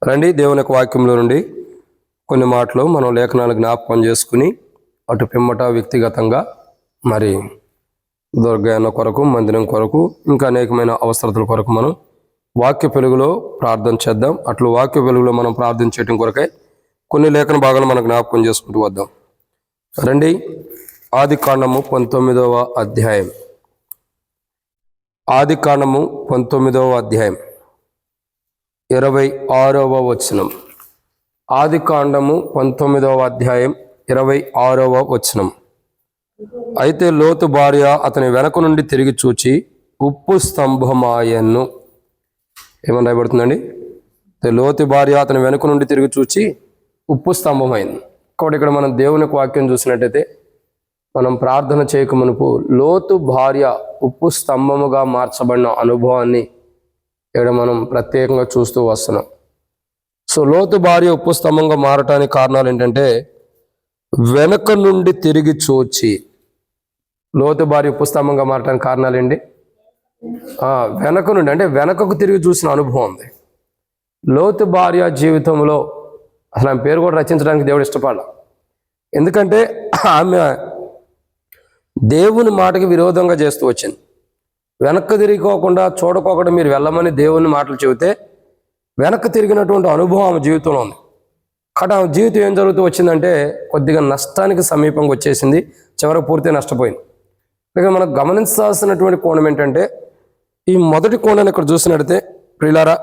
రండి దేవుని యొక్క వాక్యంలో నుండి కొన్ని మాటలు మనం లేఖనాలు జ్ఞాపకం చేసుకుని అటు పిమ్మట వ్యక్తిగతంగా మరి దుర్గాయన కొరకు, మందిరం కొరకు, ఇంకా అనేకమైన అవసరతల కొరకు మనం వాక్య వెలుగులో ప్రార్థన చేద్దాం. అట్లు వాక్య వెలుగులో మనం ప్రార్థన చేయడం కొరకై కొన్ని లేఖన భాగాలు మనం జ్ఞాపకం చేసుకుంటూ వద్దాం. రండి, ఆదికాండము 19వ అధ్యాయం. ఆదికాండము 19వ అధ్యాయం 26వ వచనం. ఆదికాండము 19వ అధ్యాయం 26వ వచనం. అయితే లోతు భార్య అతని వెనక నుండి తిరిగి చూచి ఉప్పు స్తంభమాయను. ఏమని రాయబడుతుందండి? లోతు భార్య అతని వెనక నుండి తిరిగి చూచి ఉప్పు స్తంభమైంది. కాబట్టి ఇక్కడ మనం దేవుని వాక్యం చూసినట్టయితే మనం ప్రార్థన చేయక మునుపు లోతు భార్య ఉప్పు స్తంభముగా మార్చబడిన అనుభవాన్ని ఇక్కడ మనం ప్రత్యేకంగా చూస్తూ వస్తున్నాం. సో లోతు భార్య ఉప్పు స్తంభంగా మారటానికి కారణాలు ఏంటంటే, వెనక నుండి తిరిగి చూచి. లోతు భార్య ఉప్పు స్తంభంగా మారటానికి కారణాలు ఏంటి? వెనక నుండి అంటే వెనకకు తిరిగి చూసిన అనుభవం ఉంది. లోతు భార్య జీవితంలో అసలు ఆమె పేరు కూడా రచించడానికి దేవుడు ఇష్టపడాల. ఎందుకంటే ఆమె దేవుని మాటకి విరోధంగా చేస్తూ వచ్చింది. వెనక్కి తిరిగిపోకుండా చూడకోకుండా మీరు వెళ్ళమని దేవుని మాటలు చెబితే వెనక్కి తిరిగినటువంటి అనుభవం ఆమె జీవితంలో ఉంది. కాబట్టి ఆమె జీవితం ఏం జరుగుతూ వచ్చిందంటే కొద్దిగా నష్టానికి సమీపంగా వచ్చేసింది, చివరికి పూర్తిగా నష్టపోయింది. ఇక మనకు గమనించాల్సినటువంటి కోణం ఏంటంటే, ఈ మొదటి కోణాన్ని ఇక్కడ చూసినట్టయితే ప్రియులారా,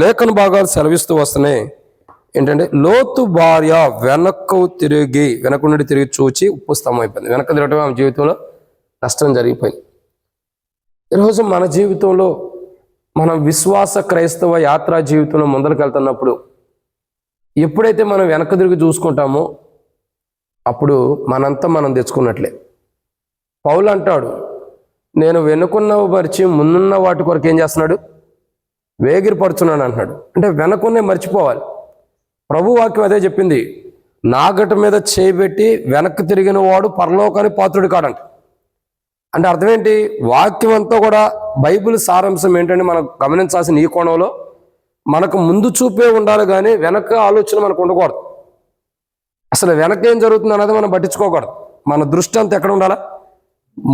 లేఖన భాగాలు సెలవిస్తూ వస్తున్నాయి. ఏంటంటే లోతు భార్య వెనక నుండి తిరిగి చూచి ఉప్పు స్తంభం అయిపోయింది. వెనక్కి తిరగటం ఆమె జీవితంలో నష్టం జరిగిపోయింది. ఈరోజు మన జీవితంలో మనం విశ్వాస క్రైస్తవ యాత్రా జీవితంలో ముందరికి వెళ్తున్నప్పుడు ఎప్పుడైతే మనం వెనక్కి తిరిగి చూసుకుంటామో అప్పుడు మనంతా మనం తెచ్చుకున్నట్లే. పౌలు అంటాడు, నేను వెనుకున్నవి పరిచి ముందున్న వాటి కొరకు ఏం చేస్తున్నాడు? వేగిరపడుచున్నాడు అంటున్నాడు. అంటే వెనకున్నే మర్చిపోవాలి. ప్రభు వాక్యం అదే చెప్పింది, నాగట మీద చేయబెట్టి వెనక్కి తిరిగిన వాడు పరలోకానికి పాత్రుడు కాడంట. అంటే అర్థం ఏంటి? వాక్యం అంతా కూడా బైబిల్ సారాంశం ఏంటంటే మనం గమనించాల్సిన ఈ కోణంలో మనకు ముందు చూపే ఉండాలి, కానీ వెనక ఆలోచన మనకు ఉండకూడదు. అసలు వెనక ఏం జరుగుతుంది అన్నది మనం పట్టించుకోకూడదు. మన దృష్టి అంతా ఎక్కడ ఉండాలా?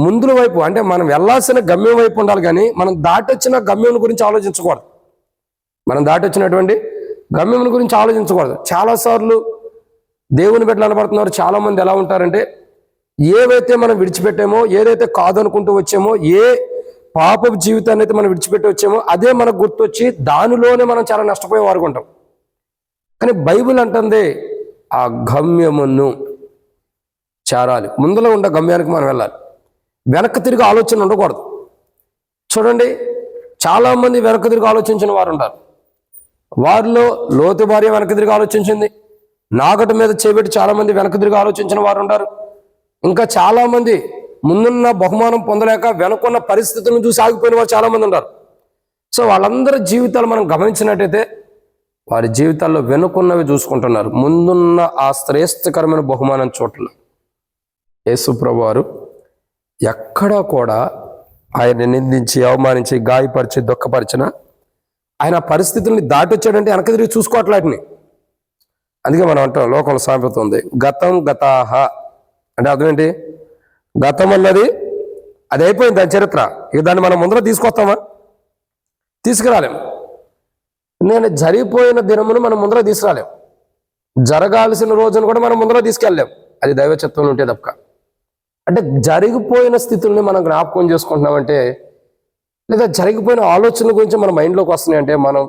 ముందుల వైపు, అంటే మనం వెళ్ళాల్సిన గమ్యం వైపు ఉండాలి, కానీ మనం దాటొచ్చిన గమ్యం గురించి ఆలోచించకూడదు. మనం దాటొచ్చినటువంటి గమ్యం గురించి ఆలోచించకూడదు. చాలాసార్లు దేవుని బిడ్డలు అనబడుతున్నారు చాలామంది ఎలా ఉంటారంటే, ఏవైతే మనం విడిచిపెట్టామో, ఏదైతే కాదనుకుంటూ వచ్చామో, ఏ పాపపు జీవితాన్ని అయితే మనం విడిచిపెట్టి వచ్చామో అదే మనకు గుర్తొచ్చి దానిలోనే మనం చాలా నష్టపోయే వారు ఉంటాం. కానీ బైబిల్ అంటుంది ఆ గమ్యమును చేరాలి, ముందులో ఉండే గమ్యానికి మనం వెళ్ళాలి. వెనక్కి తిరిగి ఆలోచన ఉండకూడదు. చూడండి, చాలామంది వెనక్కి తిరిగి ఆలోచించిన వారు ఉంటారు. వారిలో లోతు భార్య వెనక్కి తిరిగి ఆలోచించింది. నాగటి మీద చేపెట్టి చాలామంది వెనక్కి తిరిగి ఆలోచించిన వారు ఉంటారు. ఇంకా చాలామంది ముందున్న బహుమానం పొందలేక వెనుకున్న పరిస్థితులను చూసి ఆగిపోయిన వారు చాలామంది ఉంటారు. సో వాళ్ళందరి జీవితాలు మనం గమనించినట్టయితే వారి జీవితాల్లో వెనుకున్నవి చూసుకుంటున్నారు, ముందున్న ఆ శ్రేష్టకరమైన బహుమానం చోట్ల. యేసు ప్రభువు వారు ఎక్కడా కూడా ఆయన నిందించి, అవమానించి, గాయపరిచి, దుఃఖపరిచిన ఆయన పరిస్థితుల్ని దాటొచ్చాడంటే వెనక తిరిగి చూసుకోవట్లేటిని. అందుకే మనం అంటాం, లోకంలో సామెత ఉంది, గతం గతాహ. అంటే అర్థం ఏంటి? గతం అన్నది అది అయిపోయింది, దాని చరిత్ర. ఇక దాన్ని మనం ముందర తీసుకొస్తామా? తీసుకురాలేం. నేను జరిగిపోయిన దినమును మనం ముందర తీసుకురాలేం. జరగాల్సిన రోజును కూడా మనం ముందర తీసుకెళ్ళలేం. అది దైవచత్వం ఉంటే తప్ప. అంటే జరిగిపోయిన స్థితుల్ని మనం జ్ఞాపకం చేసుకుంటున్నామంటే, లేదా జరిగిపోయిన ఆలోచనల గురించి మన మైండ్లోకి వస్తున్నాయంటే మనం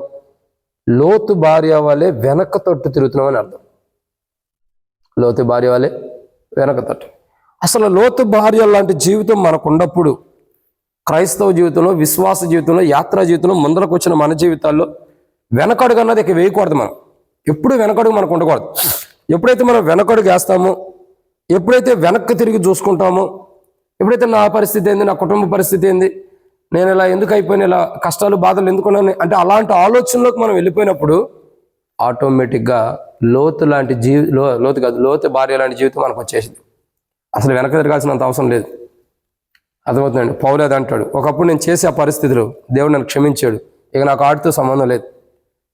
లోతు భార్య వాళ్ళే వెనక తట్టు తిరుగుతున్నామని అర్థం. లోతు భార్య వాళ్ళే వెనక తట్టు. అసలు లోతు భార్య లాంటి జీవితం మనకు ఉన్నప్పుడు క్రైస్తవ జీవితంలో, విశ్వాస జీవితంలో, యాత్రా జీవితంలో ముందరకు వచ్చిన మన జీవితాల్లో వెనకడుగు అన్నది ఇక వేయకూడదు. మనం ఎప్పుడు వెనకడుగు మనకు ఉండకూడదు. ఎప్పుడైతే మనం వెనకడుగు వేస్తామో, ఎప్పుడైతే వెనక్కి తిరిగి చూసుకుంటామో, ఎప్పుడైతే నా పరిస్థితి ఏంది, నా కుటుంబ పరిస్థితి ఏంది, నేను ఇలా ఎందుకు అయిపోయినా, ఇలా కష్టాలు బాధలు ఎందుకున్నాను అంటే అలాంటి ఆలోచనలోకి మనం వెళ్ళిపోయినప్పుడు ఆటోమేటిక్గా లోతు లాంటి లోతు భార్య లాంటి జీవితం మనకు వచ్చేసింది. అసలు వెనక తిరగాల్సినంత అవసరం లేదు. అర్థమవుతుందండి? పౌలు అది అంటాడు, ఒకప్పుడు నేను చేసే ఆ పరిస్థితులు దేవుడు నన్ను క్షమించాడు, ఇక నాకు ఆడితో సంబంధం లేదు.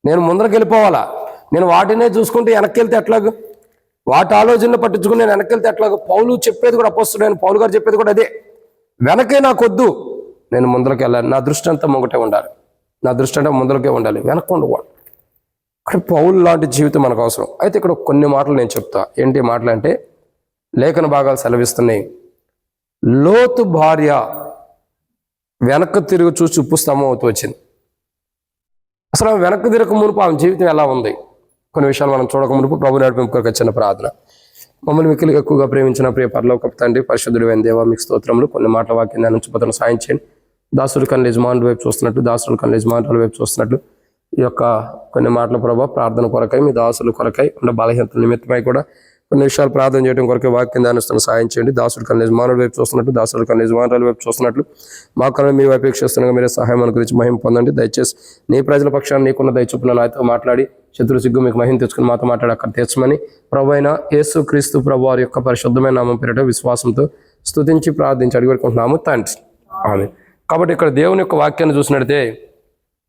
నేను ముందరికి వెళ్ళిపోవాలా? నేను వాటినే చూసుకుంటే వెనక్కి వెళ్తే ఎట్లాగో? వాటి ఆలోచనలు పట్టించుకుని నేను వెనక్కి వెళ్తే ఎట్లాగో? పౌలు చెప్పేది కూడా, అపోస్తలుడైన పౌలు గారు చెప్పేది కూడా అదే. వెనకే నాకొద్దు, నేను ముందరికి వెళ్ళాలి. నా దృష్టి అంతా ముంగటే ఉండాలి. నా దృష్టి అంటే ముందరకే ఉండాలి, వెనక్కి ఉండకూడదు. ఇక్కడ పౌలు లాంటి జీవితం మనకు అవసరం. అయితే ఇక్కడ కొన్ని మాటలు నేను చెప్తా. ఏంటి మాటలు అంటే, లేఖన భాగాలు సెలవిస్తున్నాయి. లోతు భార్య వెనక్కి తిరిగి చూసి ఉప్పు స్తంభం అవుతూ వచ్చింది. అసలు ఆమె వెనక్కి తిరగక మునుపు ఆమె జీవితం ఎలా ఉంది? కొన్ని విషయాలు మనం చూడక మునుపు ప్రభు నడిపింపుకొరకు వచ్చిన ప్రార్థన. మమ్మల్ని మిక్కిలి ఎక్కువగా ప్రేమించిన ప్రియ పరలోకపు తండ్రి, పరిశుద్ధుడైన దేవా, మీకు స్తోత్రములు. కొన్ని మాటల వాక్యం నుంచి సాయం చేయండి. దాసుడు కన్నా యజమానుల వైపు చూస్తున్నట్టు, దాసుడు కన్నా యజమానుల వైపు చూస్తున్నట్లు ఈ యొక్క కొన్ని మాటల ప్రభావ ప్రార్థన కొరకై, మీ దాసుల కొరకై ఉన్న బలహీనతల నిమిత్తమై కూడా కొన్ని విషయాలు ప్రార్థన చేయడం కొరకే వాక్యం ధ్యానిస్తున్న సాయం చేయండి. దాసుడు కన్నా యజమానుల వైపు చూస్తున్నట్టు, దాసుడు కన్నా యజమానుల వైపు చూస్తున్నట్లు మా కన్నా మీ వైపు వీక్షిస్తుండగా మీరే సహాయం అనుగ్రహించి మహిమ పొందండి. దయచేసి నీ ప్రజల పక్షాన్ని నీకున్న దయచొప్పున నాతో మాట్లాడి, శత్రు సిగ్గు మీకు మహిమ తెచ్చుకుని మాతో మాట్లాడి అక్కడ తీర్చమని ప్రభు అయిన యేసు క్రీస్తు ప్రభు వారి యొక్క పరిశుద్ధమైన నామం పేరిట విశ్వాసంతో స్తుతించి ప్రార్థించి అడిగిపెట్టుకుంటున్నాము తండ్రి. ఆమేన్. కాబట్టి ఇక్కడ దేవుని యొక్క వాక్యాన్ని చూసినట్లయితే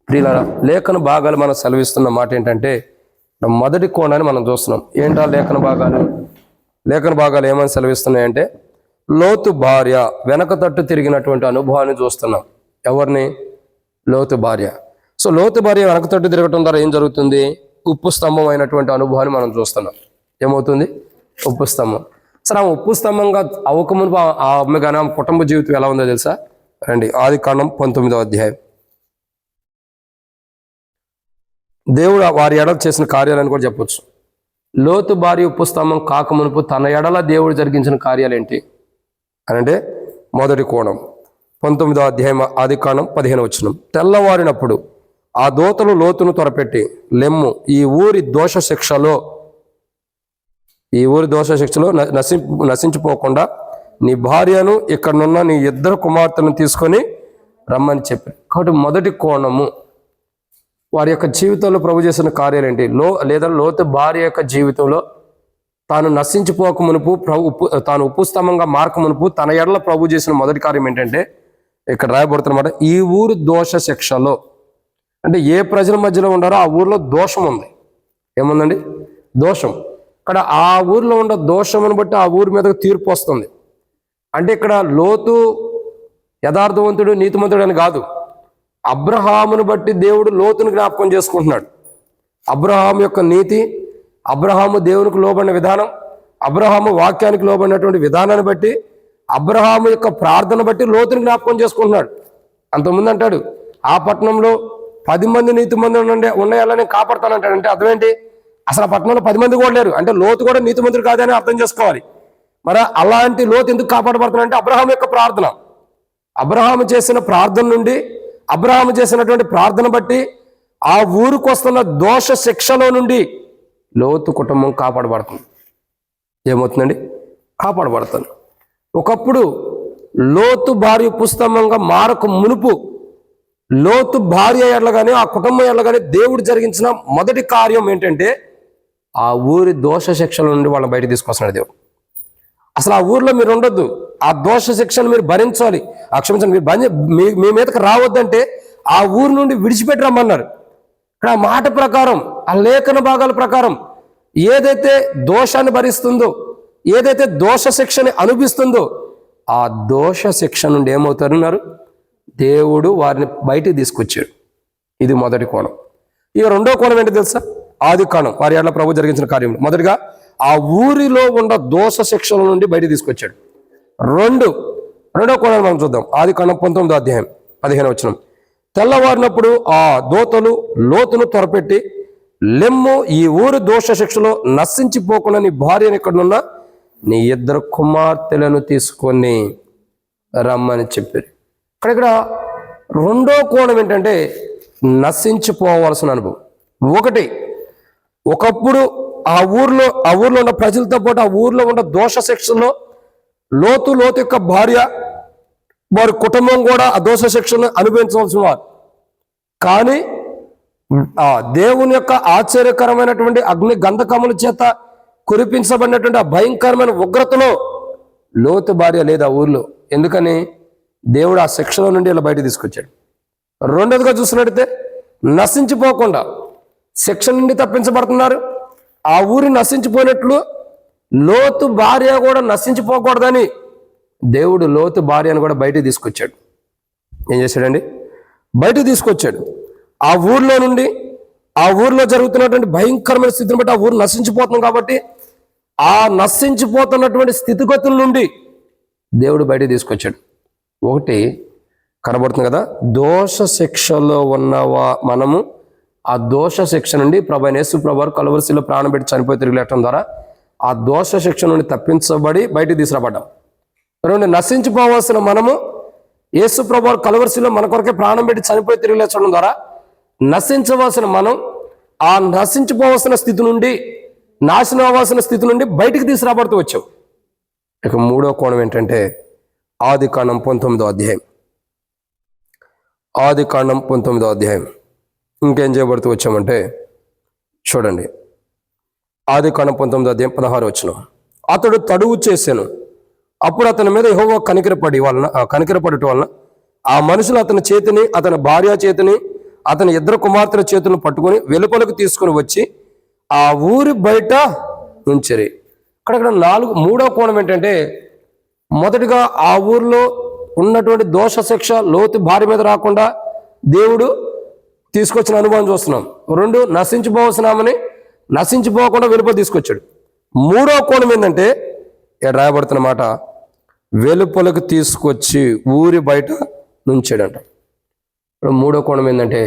ప్రియులారా, లేఖన భాగాలు మనం సెలవిస్తున్న మాట ఏంటంటే, మొదటి కోణాన్ని మనం చూస్తున్నాం. ఏంటా లేఖన భాగాలు? లేఖన భాగాలు ఏమని సెలవిస్తున్నాయంటే, లోతు భార్య వెనక తట్టు తిరిగినటువంటి అనుభవాన్ని చూస్తున్నాం. ఎవరిని? లోతు భార్య. సో లోతు భార్య వెనక తట్టు తిరగటం ద్వారా ఏం జరుగుతుంది? ఉప్పు స్తంభం అయినటువంటి అనుభవాన్ని మనం చూస్తున్నాం. ఏమవుతుంది? ఉప్పు స్తంభం. సరే, ఆమె ఉప్పు స్తంభంగా అవ్వకముందు ఆమె కానీ ఆమె కుటుంబ జీవితం ఎలా ఉందో తెలుసా? రండి, ఆదికాండం 19వ అధ్యాయం. దేవుడు వారి ఎడల చేసిన కార్యాలని కూడా చెప్పొచ్చు. లోతు భార్య ఉప్పు స్తంభం కాకమునుపు తన ఎడల దేవుడు జరిగించిన కార్యాలు ఏంటి అని అంటే, మొదటి కోణం 19వ అధ్యాయం ఆదికాండం 15వ వచనం. తెల్లవారినప్పుడు ఆ దూతలు లోతును త్వరపెట్టి, లెమ్ము, ఈ ఊరి దోష శిక్షలో నశించిపోకుండా నీ భార్యను ఇక్కడనున్న నీ 2 కుమార్తెలను తీసుకొని రమ్మని చెప్పి. కాబట్టి మొదటి కోణము వారి యొక్క జీవితంలో ప్రభు చేసిన కార్యాలు ఏంటి? లేదా లోతు భార్య యొక్క జీవితంలో తాను నశించిపోక మునుపు, తాను ఉప్పు స్తంభంగా మారక మునుపు తన ఎడల ప్రభు చేసిన మొదటి కార్యం ఏంటంటే, ఇక్కడ రాయబడుతున్నమాట, ఈ ఊరు దోష శిక్షలో. అంటే ఏ ప్రజల మధ్యలో ఉండారో ఆ ఊర్లో దోషం ఉంది. ఏముందండి? దోషం. ఇక్కడ ఆ ఊర్లో ఉన్న దోషమును బట్టి ఆ ఊరి మీదకి తీర్పు వస్తుంది. అంటే ఇక్కడ లోతు యథార్థవంతుడు, నీతిమంతుడు అని కాదు. అబ్రహామును బట్టి దేవుడు లోతును జ్ఞాపకం చేసుకుంటున్నాడు. అబ్రహాము యొక్క నీతి, అబ్రహాము దేవునికి లోబడిన విధానం, అబ్రహాము వాక్యానికి లోబడినటువంటి విధానాన్ని బట్టి, అబ్రహాము యొక్క ప్రార్థన బట్టి లోతుని జ్ఞాపకం చేసుకుంటున్నాడు. అంతకుముందు అంటాడు, ఆ పట్టణంలో 10 మంది నీతిమంతులు ఉన్నాయాలని కాపాడుతానంటాడు. అంటే అర్థం ఏంటి? అసలు ఆ పట్టణంలో 10 మంది కూడా లేరు. అంటే లోతు కూడా నీతిమంతుడు కాదని అర్థం చేసుకోవాలి. మరి అలాంటి లోతు ఎందుకు కాపాడబడుతున్నాడంటే అబ్రహాము యొక్క ప్రార్థన. అబ్రహాము చేసిన ప్రార్థన నుండి, అబ్రహాము చేసినటువంటి ప్రార్థన బట్టి ఆ ఊరికి వస్తున్న దోష శిక్షలో నుండి లోతు కుటుంబం కాపాడబడుతుంది. ఏమవుతుందండి? కాపాడబడుతుంది. ఒకప్పుడు లోతు భార్య పుస్తమంగా మారక మునుపు లోతు భార్య ఎడల కానీ ఆ కుటుంబం ఎడల కానీ దేవుడు జరిగించిన మొదటి కార్యం ఏంటంటే, ఆ ఊరి దోష శిక్షల నుండి వాళ్ళని బయట తీసుకొస్తున్నాడు దేవుడు. అసలు ఆ ఊర్లో మీరు ఉండొద్దు, ఆ దోష శిక్షను మీరు భరించాలి. క్షమించండి, మీరు మీ మీదకి రావద్దంటే ఆ ఊరు నుండి విడిచిపెట్టి రమ్మన్నారు. ఇక్కడ ఆ మాట ప్రకారం, ఆ లేఖన భాగాల ప్రకారం ఏదైతే దోషాన్ని భరిస్తుందో, ఏదైతే దోష శిక్షని అనుభవిస్తుందో, ఆ దోష శిక్ష నుండి ఏమవుతారన్నారు? దేవుడు వారిని బయటికి తీసుకొచ్చాడు. ఇది మొదటి కోణం. ఇక రెండో కోణం ఏంటో తెలుసా? ఆదికాండం వారి ఎడల ప్రభు జరిగించిన కార్యం. మొదటిగా ఆ ఊరిలో ఉన్న దోష శిక్షల నుండి బయటికి తీసుకొచ్చాడు. రెండో కోణాన్ని మనం చూద్దాం. ఆదికాండం 19వ అధ్యాయం 15వ వచనం. తెల్లవారినప్పుడు ఆ దూతలు లోతును త్వరపెట్టి, లెమ్ము, ఈ ఊరు దోష శిక్షలో నశించిపోకుండా నీ భార్యను ఇక్కడనున్న నీ 2 కుమార్తెలను తీసుకొని రమ్మని చెప్పారు. ఇక్కడ రెండో కోణం ఏంటంటే నశించిపోవాల్సిన అనుభవం. ఒకప్పుడు ఆ ఊర్లో ఉన్న ప్రజలతో పాటు ఆ ఊర్లో ఉన్న దోష శిక్షలో లోతు యొక్క భార్య, వారి కుటుంబం కూడా ఆ దోష శిక్షను అనుభవించవలసిన వారు. కానీ ఆ దేవుని యొక్క ఆశ్చర్యకరమైనటువంటి అగ్ని గంధకముల చేత కురిపించబడినటువంటి ఆ భయంకరమైన ఉగ్రతలో లోతు భార్య లేదు ఆ ఊర్లో. ఎందుకని? దేవుడు ఆ శిక్షలో నుండి ఇలా బయట తీసుకొచ్చాడు. రెండోదిగా చూసినట్టయితే నశించిపోకుండా శిక్ష నుండి తప్పించబడుతున్నారు. ఆ ఊరి నశించిపోయినట్లు లోతు భార్య కూడా నశించిపోకూడదని దేవుడు లోతు భార్యను కూడా బయటికి తీసుకొచ్చాడు. ఏం చేశాడండి? బయటికి తీసుకొచ్చాడు. ఆ ఊర్లో నుండి, ఆ ఊర్లో జరుగుతున్నటువంటి భయంకరమైన స్థితిని బట్టి ఆ ఊరు నశించిపోతుంది కాబట్టి ఆ నశించిపోతున్నటువంటి స్థితిగతుల నుండి దేవుడు బయటికి తీసుకొచ్చాడు. ఒకటి కనబడుతుంది కదా, దోష శిక్షలో ఉన్నవా మనము ఆ దోష శిక్ష నుండి ప్రభు యేసు ప్రభువారు కలువరిశిలో ప్రాణం పెట్టి చనిపోయి తిరిగి లేవటం ద్వారా ఆ దోష శిక్ష నుండి తప్పించబడి బయటికి తీసుకురాబడ్డాం. రెండు, నశించిపోవాల్సిన మనము యేసు ప్రభువారు కలువరిశిలో మన కొరకే ప్రాణం పెట్టి చనిపోయి తిరిగి లేచడం ద్వారా నశించవలసిన మనం ఆ నశించిపోవాల్సిన స్థితి నుండి, నాశనం అవ్వాల్సిన స్థితి నుండి బయటికి తీసుకురాబడుతూ వచ్చాం. ఇక మూడో కోణం ఏంటంటే ఆదికాండం 19వ అధ్యాయం. ఆదికాండం 19వ అధ్యాయం ఇంకేం చేయబడుతూ వచ్చామంటే చూడండి, ఆదికాండం 19వ అధ్యాయం 16వ వచనం. అతడు తడువు చేశాను, అప్పుడు అతని మీద యెహోవా కనికరపడటం వలన ఆ మనుషులు అతని చేతిని, అతని భార్య చేతిని, అతని ఇద్దరు కుమార్తెల చేతులను పట్టుకొని వెలుపలకు తీసుకుని వచ్చి ఆ ఊరి బయట ఉంచిరి. ఇక్కడ మూడో కోణం ఏంటంటే, మొదటిగా ఆ ఊర్లో ఉన్నటువంటి దోష శిక్ష లోతు భార్య మీద రాకుండా దేవుడు తీసుకొచ్చిన అనుభవం చూస్తున్నాం. రెండు, నశించిపోవలసినామని నశించిపోకుండా వెలుపల తీసుకొచ్చాడు. మూడో కోణం ఏంటంటే ఇక్కడ రాయబడుతున్న మాట, వెలుపలకు తీసుకొచ్చి ఊరి బయట నుంచాడంట. మూడో కోణం ఏంటంటే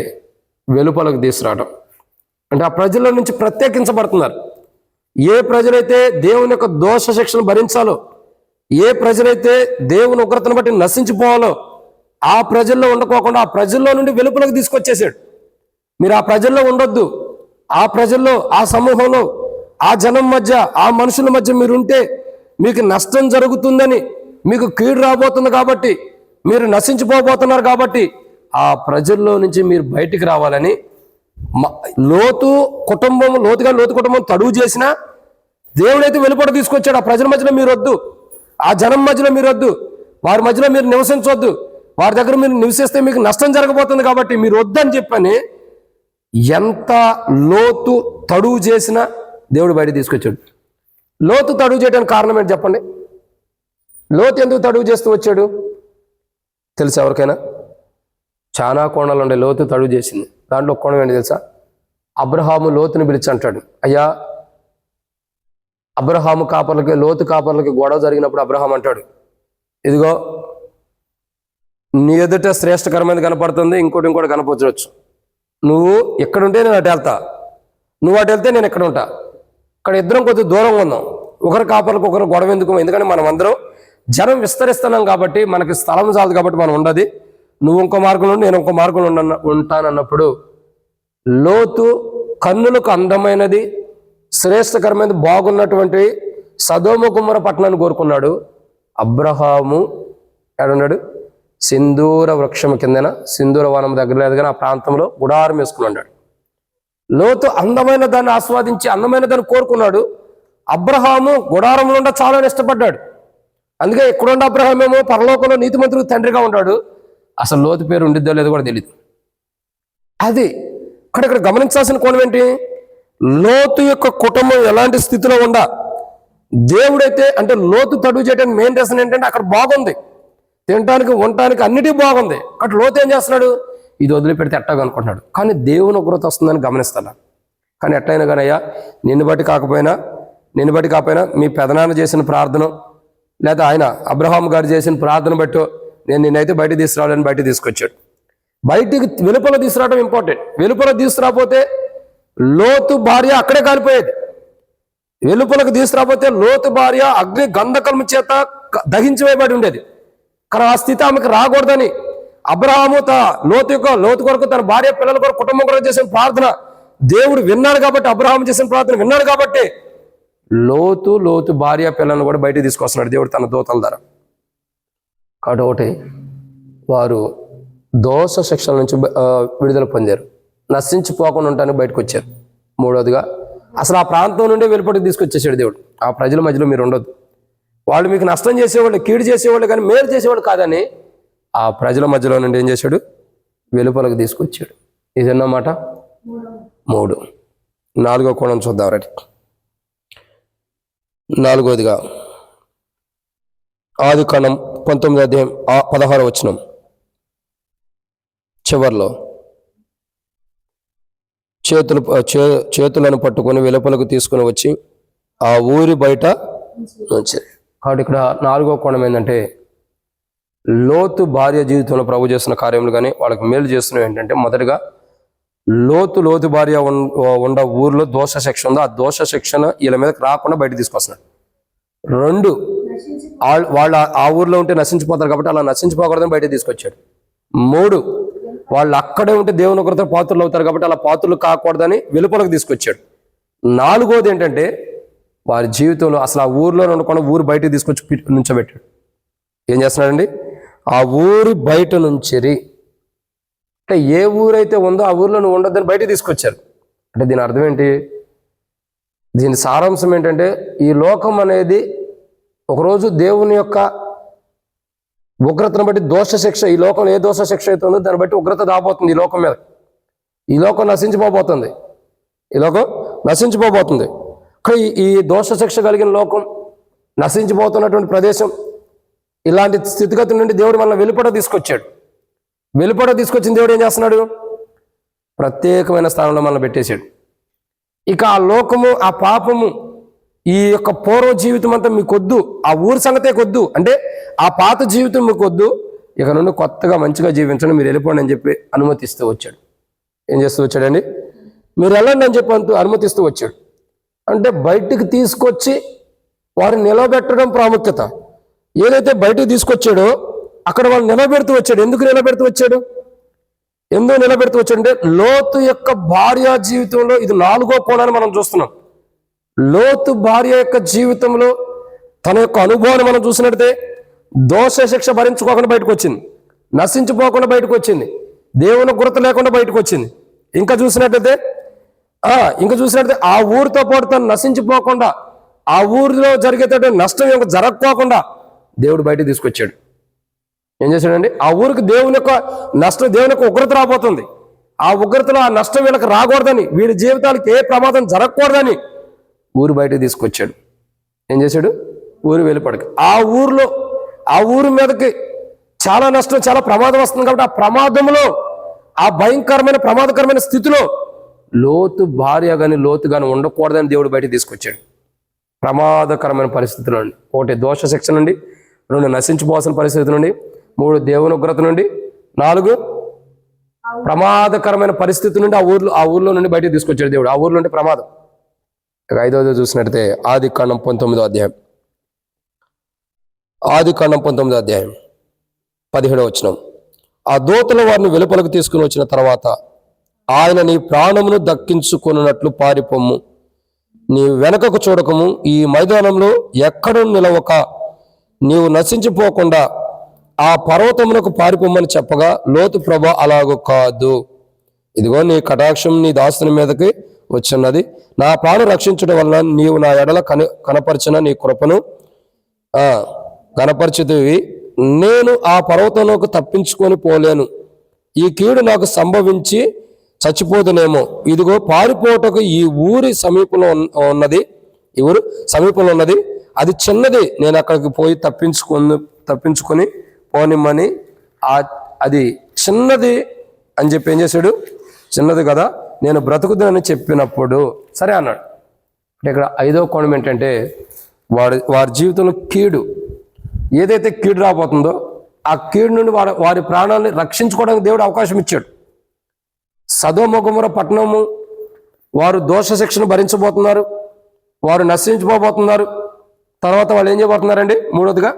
వెలుపలకు తీసుకురావడం అంటే ఆ ప్రజల నుంచి ప్రత్యేకించబడుతున్నారు. ఏ ప్రజలైతే దేవుని యొక్క దోష శిక్షను భరించాలో, ఏ ప్రజలైతే దేవుని ఉగ్రతను బట్టి నశించిపోవాలో ఆ ప్రజల్లో ఉండకోకుండా ఆ ప్రజల్లో నుండి వెలుపలకు తీసుకొచ్చేసాడు. మీరు ఆ ప్రజల్లో ఉండొద్దు, ఆ ప్రజల్లో, ఆ సమూహంలో, ఆ జనం మధ్య, ఆ మనుషుల మధ్య మీరుంటే మీకు నష్టం జరుగుతుందని, మీకు కీడు రాబోతుంది కాబట్టి, మీరు నశించిపోబోతున్నారు కాబట్టి ఆ ప్రజల్లో నుంచి మీరు బయటికి రావాలని లోతు కుటుంబం తడువు చేసినా దేవుడైతే వెలుపడ తీసుకొచ్చాడు. ఆ ప్రజల మధ్యలో మీరు వద్దు, ఆ జనం మధ్యలో మీరు వద్దు, వారి మధ్యలో మీరు నివసించవద్దు, వారి దగ్గర మీరు నివసిస్తే మీకు నష్టం జరగబోతుంది కాబట్టి మీరు వద్దని చెప్పని ఎంత లోతు తడువు చేసినా దేవుడు బయట తీసుకొచ్చాడు. లోతు తడువు చేయడానికి కారణం ఏంటి చెప్పండి? లోతు ఎందుకు తడువు చేస్తూ వచ్చాడు తెలుసా ఎవరికైనా? చాలా కోణాలు ఉండే లోతు తడువు చేసింది. దాంట్లో కోణం ఏంటి తెలుసా? అబ్రహాము లోతుని పిలిచి అంటాడు, అయ్యా అబ్రహాము కాపర్లకి, లోతు కాపర్లకి గొడవ జరిగినప్పుడు అబ్రహాం అంటాడు, ఇదిగో నీ ఎదుట శ్రేష్టకరమైనది కనపడుతుంది, ఇంకోటి కనపరచవచ్చు. నువ్వు ఎక్కడుంటే నేను అటు వెళ్తా, నువ్వు అటు వెళ్తే నేను ఎక్కడ ఉంటా. ఇక్కడ ఇద్దరం కొద్దిగా దూరంగా ఉన్నాం, ఒకరి కాపర్లకు ఒకరు గొడవ ఎందుకు? ఎందుకంటే మనం అందరం జనం విస్తరిస్తున్నాం కాబట్టి మనకి స్థలం చాలదు కాబట్టి మనం ఉండదు. నువ్వు ఇంకో మార్గంలో నేను ఇంకో మార్గంలో ఉంటానన్నప్పుడు లోతు కన్నులకు అందమైనది, శ్రేష్టకరమైనది, బాగున్నటువంటి సదోమ గుమ్మర పట్టణాన్ని కోరుకున్నాడు. అబ్రహాము ఎక్కడున్నాడు? సింధూర వృక్షం కిందన, సింధూర వనం దగ్గర లేదు కానీ ఆ ప్రాంతంలో గుడారం వేసుకుని ఉన్నాడు. లోతు అందమైన దాన్ని ఆస్వాదించి అందమైన దాన్ని కోరుకున్నాడు. అబ్రహాము గుడారంలో ఉండ చాలా ఇష్టపడ్డాడు. అందుకే ఇక్కడుండే అబ్రహాం ఏమో పరలోకంలో నీతిమంతులకు తండ్రిగా ఉన్నాడు. అసలు లోతు పేరు ఉండిద్దో లేదో కూడా తెలియదు. అది ఇక్కడ గమనించాల్సిన కోణం ఏంటి? లోతు యొక్క కుటుంబం ఎలాంటి స్థితిలో ఉందా? దేవుడైతే అంటే లోతు తడువు చేయడానికి మెయిన్ రీజన్ ఏంటంటే అక్కడ బాగుంది, తినడానికి ఉండటానికి అన్నిటికీ బాగుంది. అక్కడ లోతు ఏం చేస్తున్నాడు? ఇది వదిలిపెడితే ఎట్టాగా అనుకుంటున్నాడు. కానీ దేవుని ఉగ్రత వస్తుందని గమనిస్తాను. కానీ ఎట్టయినా కానీ అయ్యా నిన్ను బట్టి కాకపోయినా మీ పెదనాన్న చేసిన ప్రార్థన, లేదా ఆయన అబ్రహాం గారు చేసిన ప్రార్థన బట్టో నేను నిన్నైతే బయట తీసుకురావాలని బయట తీసుకొచ్చాడు. బయటికి వెలుపల తీసుకురావడం ఇంపార్టెంట్. వెలుపల తీసుకురాకపోతే లోతు భార్య అక్కడే కాలిపోయేది. వెలుపలకు తీసుకురాకపోతే లోతు భార్య అగ్ని గంధకం చేత దహించివేయబడి ఉండేది. కానీ ఆ స్థితి ఆమెకు రాకూడదని అబ్రహాము లోతు కొరకు, తన భార్య పిల్లల కొరకు, కుటుంబం కొరకు చేసిన ప్రార్థన దేవుడు విన్నాడు కాబట్టి, అబ్రహాము చేసిన ప్రార్థన విన్నాడు కాబట్టి లోతు భార్య పిల్లలను కూడా బయటకు తీసుకొస్తున్నాడు దేవుడు తన దూతల ద్వారా. కాబట్టి ఒకటి, వారు దోష శిక్షల నుంచి విడుదల పొందారు, నశించిపోకుండా ఉండడానికి బయటకు వచ్చారు. మూడోదిగా అసలు ఆ ప్రాంతం నుండి వెలుపటికి తీసుకొచ్చేసాడు దేవుడు. ఆ ప్రజల మధ్యలో మీరు ఉండొద్దు, వాళ్ళు మీకు నష్టం చేసేవాళ్ళు, కీడు చేసేవాళ్ళు కానీ మేలు చేసేవాళ్ళు కాదని ఆ ప్రజల మధ్యలో నుండి ఏం చేశాడు? వెలుపలకు తీసుకొచ్చాడు. ఇదన్నమాట 3. 4వ కోణం చూద్దాం రండి. 4వదిగా ఆదికాండం 19వ అధ్యాయం 16వ వచనం చివర్లో చేతులను పట్టుకొని వెలుపలకు తీసుకుని వచ్చి ఆ ఊరి బయట ఉంచారు. కాబట్టి ఇక్కడ 4వ కోణం ఏంటంటే లోతు భార్య జీవితంలో ప్రభు చేస్తున్న కార్యములు కానీ వాళ్ళకి మేలు చేస్తున్నవి ఏంటంటే, మొదటిగా లోతు భార్య ఉండ ఊర్లో దోష శిక్ష ఉందో ఆ దోష శిక్షణ వీళ్ళ మీదకి రాకుండా బయట తీసుకొస్తున్నాడు. 2, వాళ్ళు ఆ ఊర్లో ఉంటే నశించిపోతారు కాబట్టి అలా నశించిపోకూడదని బయట తీసుకొచ్చాడు. 3, వాళ్ళు అక్కడే ఉంటే దేవుని ఒకరితో పాత్రలు అవుతారు కాబట్టి అలా పాత్రలు కాకూడదని వెలుపలకు తీసుకొచ్చాడు. 4వది ఏంటంటే వారి జీవితంలో అసలు ఆ ఊర్లో ఉండకుండా ఊరు బయటకు తీసుకొచ్చి నుంచోబెట్టాడు. ఏం చేస్తున్నాడండి? ఆ ఊరి బయట నుంచి, అంటే ఏ ఊరైతే ఉందో ఆ ఊర్లో నువ్వు ఉండొద్దని బయట తీసుకొచ్చారు. అంటే దీని అర్థం ఏంటి? దీని సారాంశం ఏంటంటే, ఈ లోకం అనేది ఒకరోజు దేవుని యొక్క ఉగ్రతను బట్టి దోష శిక్ష, ఈ లోకంలో ఏ దోష శిక్ష అయితే ఉందో దాన్ని బట్టి ఉగ్రత రాబోతుంది ఈ లోకం మీద. ఈ లోకం నశించిపోబోతుంది. ఈ దోష శిక్ష కలిగిన లోకం, నశించిపోతున్నటువంటి ప్రదేశం, ఇలాంటి స్థితిగతి నుండి దేవుడు మనల్ని వెలుపడ తీసుకొచ్చిన దేవుడు ఏం చేస్తున్నాడు? ప్రత్యేకమైన స్థానంలో మనల్ని పెట్టేశాడు. ఇక ఆ లోకము, ఆ పాపము, ఈ యొక్క పూర్వ జీవితం అంతా మీకొద్దు, ఆ ఊరి సంగతే కొద్దు, అంటే ఆ పాత జీవితం మీకొద్దు, ఇక నుండి కొత్తగా మంచిగా జీవించండి, మీరు వెళ్ళిపోండి అని చెప్పి అనుమతిస్తూ వచ్చాడు. ఏం చేస్తూ వచ్చాడండి? మీరు వెళ్ళండి అని చెప్పి అనుమతిస్తూ వచ్చాడు. అంటే బయటికి తీసుకొచ్చి వారిని నిలబెట్టడం ప్రాముఖ్యత. ఏదైతే బయటకు తీసుకొచ్చాడో అక్కడ వాళ్ళు నిలబెడుతూ వచ్చాడు. ఎందుకు నిలబెడుతూ వచ్చాడు అంటే లోతు యొక్క భార్య జీవితంలో ఇది 4వ కోణాన్ని మనం చూస్తున్నాం. లోతు భార్య యొక్క జీవితంలో తన యొక్క అనుభవాన్ని మనం చూసినట్టే దోష శిక్ష భరించుకోకుండా బయటకు వచ్చింది, నశించిపోకుండా బయటకు వచ్చింది, దేవుని గుర్తు లేకుండా బయటకు వచ్చింది. ఇంకా చూసినట్టయితే ఆ ఊరితో పాటు తను నశించిపోకుండా, ఆ ఊరిలో జరిగేటటువంటి నష్టం ఇంకా జరగకోకుండా దేవుడు బయటకు తీసుకొచ్చాడు. ఏం చేశాడండి? ఆ ఊరికి దేవుని యొక్క నష్టం, దేవుని యొక్క ఉగ్రత రాబోతుంది. ఆ ఉగ్రతలో ఆ నష్టం వీళ్ళకి రాకూడదని, వీడి జీవితాలకు ఏ ప్రమాదం జరగకూడదని ఊరు బయటకు తీసుకొచ్చాడు. ఏం చేశాడు? ఊరు వెలుపడికి. ఆ ఊరి మీదకి చాలా నష్టం, చాలా ప్రమాదం వస్తుంది కాబట్టి ఆ ప్రమాదంలో, ఆ భయంకరమైన ప్రమాదకరమైన స్థితిలో లోతు భార్య కానీ లోతు కానీ ఉండకూడదని దేవుడు బయటకు తీసుకొచ్చాడు. ప్రమాదకరమైన పరిస్థితుల నుండి, 1 దోష శిక్ష నుండి, 2 నశించిపోవాల్సిన పరిస్థితి నుండి, 3 దేవుని ఉగ్రత నుండి, 4 ప్రమాదకరమైన పరిస్థితి నుండి ఆ ఊర్లో నుండి బయటకు తీసుకొచ్చాడు దేవుడు. ఆ ఊర్లో ఉంటే ప్రమాదం. 5వది చూసినట్టయితే ఆదికాండం 19వ అధ్యాయం 17వ వచనం. ఆ దూతలు వారిని వెలుపలకు తీసుకుని వచ్చిన తర్వాత ఆయన నీ ప్రాణమును దక్కించుకున్నట్లు పారిపోమ్ము, నీ వెనకకు చూడకము, ఈ మైదానంలో ఎక్కడూ నిలవక నీవు నశించిపోకుండా ఆ పర్వతమునకు పారిపోమ్మని చెప్పగా, లోతు ప్రభు అలాగూ కాదు, ఇదిగో నీ కటాక్షం నీ దాసుని మీదకి వచ్చిన్నది, నా ప్రాణం రక్షించడం వలన నీవు నా ఎడల కనపరిచిన నీ కృపను కనపరిచితివి, నేను ఆ పర్వతంలోకి తప్పించుకొని పోలేను, ఈ కీడు నాకు సంభవించి చచ్చిపోతునేమో, ఇదిగో పారిపోటకు ఈ ఊరి సమీపంలో ఉన్నది, అది చిన్నది, నేను అక్కడికి పోయి తప్పించుకొని పోనిమ్మని, అది చిన్నది అని చెప్పి ఏం చేశాడు? చిన్నది కదా, నేను బ్రతుకుదని చెప్పినప్పుడు సరే అన్నాడు. అంటే ఇక్కడ 5వ కోణం ఏంటంటే వారి జీవితంలో కీడు, ఏదైతే కీడు రాబోతుందో ఆ కీడు నుండి వారి ప్రాణాన్ని రక్షించుకోవడానికి దేవుడు అవకాశం ఇచ్చాడు. సదోమ గొమొర్రా పట్టణము వారు దోష శిక్షను భరించబోతున్నారు, వారు నశించిపోబోతున్నారు. తర్వాత వాళ్ళు ఏం చేయబోతున్నారండి? 3వదిగా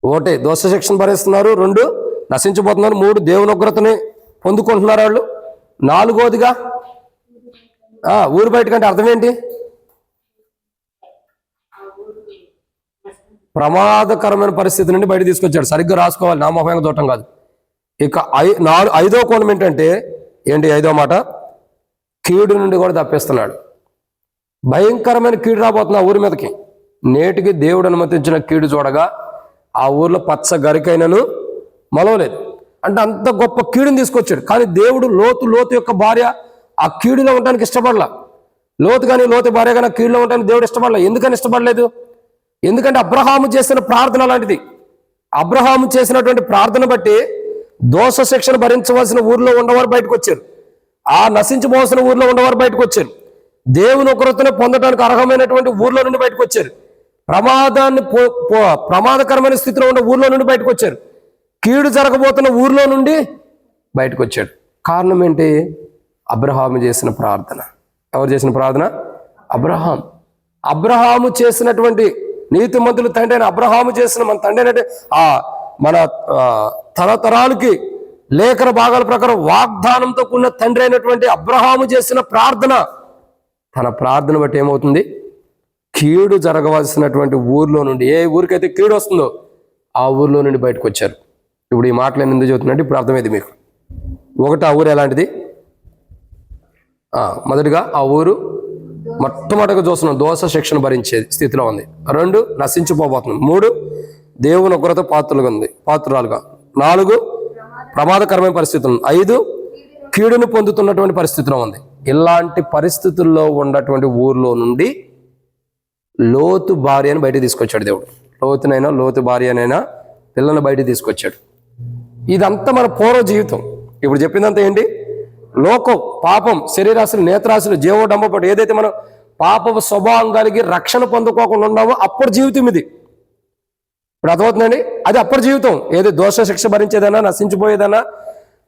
1 దోష శిక్షను భరిస్తున్నారు, 2 నశించిపోతున్నారు, 3 దేవుని ఉగ్రతని పొందుకుంటున్నారు వాళ్ళు, 4వదిగా ఊరు బయటకంటే అర్థం ఏంటి? ప్రమాదకరమైన పరిస్థితి నుండి బయట తీసుకొచ్చాడు. సరిగ్గా రాసుకోవాలి, నామోహంగా చూడటం కాదు. ఇక 5వ కోణం ఏంటంటే, 5వ మాట, కీడు నుండి కూడా తప్పిస్తున్నాడు. భయంకరమైన కీడు రాబోతుంది ఆ ఊరి మీదకి. నేటికి దేవుడు అనుమతించిన కీడు చూడగా ఆ ఊర్లో పచ్చ గరికైనను మొలవలేదు. అంటే అంత గొప్ప కీడుని తీసుకొచ్చాడు. కానీ దేవుడు లోతు యొక్క భార్య ఆ కీడులో ఉండడానికి ఇష్టపడలా. లోతు కానీ లోతు భార్య కానీ కీడులో ఉండడానికి దేవుడు ఇష్టపడలే. ఎందుకని ఇష్టపడలేదు? ఎందుకంటే అబ్రహాము చేసిన ప్రార్థన అలాంటిది. అబ్రహాము చేసినటువంటి ప్రార్థన బట్టి దోష శిక్షను భరించవలసిన ఊర్లో ఉండవారు బయటకు వచ్చారు. ఆ నశించబోసిన ఊర్లో ఉండవారు బయటకు వచ్చారు. దేవుని ఒకరితోనే పొందడానికి అర్హమైనటువంటి ఊర్లో నుండి బయటకు వచ్చారు. ప్రమాదకరమైన స్థితిలో ఉన్న ఊర్లో నుండి బయటకు వచ్చారు. కీడు జరగబోతున్న ఊర్లో నుండి బయటకు వచ్చాడు. కారణం ఏంటి? అబ్రహాము చేసిన ప్రార్థన. ఎవరు చేసిన ప్రార్థన? అబ్రహాము చేసినటువంటి నీతిమంతుల తండ్రి అయిన అబ్రహాము చేసిన మన తండ్రి అంటే మన తరతరాలకి లేఖన భాగాల ప్రకారం వాగ్దానంతో కూడిన తండ్రి అయినటువంటి అబ్రహాము చేసిన ప్రార్థన. తన ప్రార్థన బట్టి ఏమవుతుంది? కీడు జరగవలసినటువంటి ఊర్లో నుండి, ఏ ఊరికైతే కీడు వస్తుందో ఆ ఊర్లో నుండి బయటకు వచ్చారు. ఇప్పుడు ఈ మాటలు ఎందుకు చెబుతున్నట్టు ఇప్పుడు అర్థమైంది మీకు. ఒకటి, ఆ ఊరు ఎలాంటిది? మొదటిగా ఆ ఊరు మొట్టమొదటిగా చూస్తున్నాం దోష శిక్షణ భరించే స్థితిలో ఉంది. 2, నశించిపోబోతుంది. 3, దేవుని ఉగ్రత పాత్రురాలుగా. 4, ప్రమాదకరమైన పరిస్థితులు. 5, కీడును పొందుతున్నటువంటి పరిస్థితిలో ఉంది. ఇలాంటి పరిస్థితుల్లో ఉన్నటువంటి ఊర్లో నుండి లోతు భార్యను బయటకు తీసుకొచ్చాడు దేవుడు. లోతు భార్యనైనా పిల్లలను బయటకు తీసుకొచ్చాడు. ఇదంతా మన పూర్వ జీవితం. ఇప్పుడు చెప్పిందంతా ఏంటి? లోకం, పాపం, శరీరాశులు, నేత్రాశులు, జీవోడంబపడు ఏదైతే మనం పాపపు స్వభావం కలిగి రక్షణ పొందుకోకుండా ఉన్నామో అప్పుడు జీవితం ఇది. ఇప్పుడు అర్థమవుతుందండి? అది అప్పటి జీవితం. ఏది దోష శిక్ష భరించేదైనా, నశించిపోయేదైనా,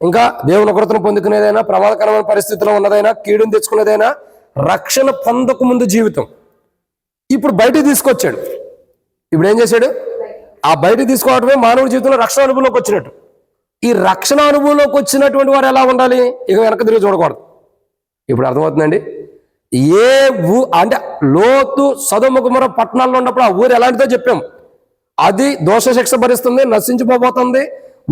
ఇంకా దేవుని ఒకరితను పొందుకునేదైనా, ప్రమాదకరమైన పరిస్థితిలో ఉన్నదైనా, కీడుని తెచ్చుకునేదైనా, రక్షణ పొందక ముందు జీవితం. ఇప్పుడు బయటికి తీసుకొచ్చాడు. ఇప్పుడు ఏం చేశాడు? ఆ బయటికి తీసుకోవడమే మానవుడి జీవితంలో రక్షణ అనుభవంలోకి వచ్చినట్టు. ఈ రక్షణ అనుభవంలోకి వచ్చినటువంటి వారు ఎలా ఉండాలి? ఇక వెనక తిరిగి చూడకూడదు. ఇప్పుడు అర్థమవుతుందండి? అంటే లోతు, సొదొమ గొమొర్రా పట్టణాల్లో ఉన్నప్పుడు ఆ ఊరు ఎలాంటిదో చెప్పాం. అది దోష శిక్ష భరిస్తుంది, నశించిపోబోతుంది,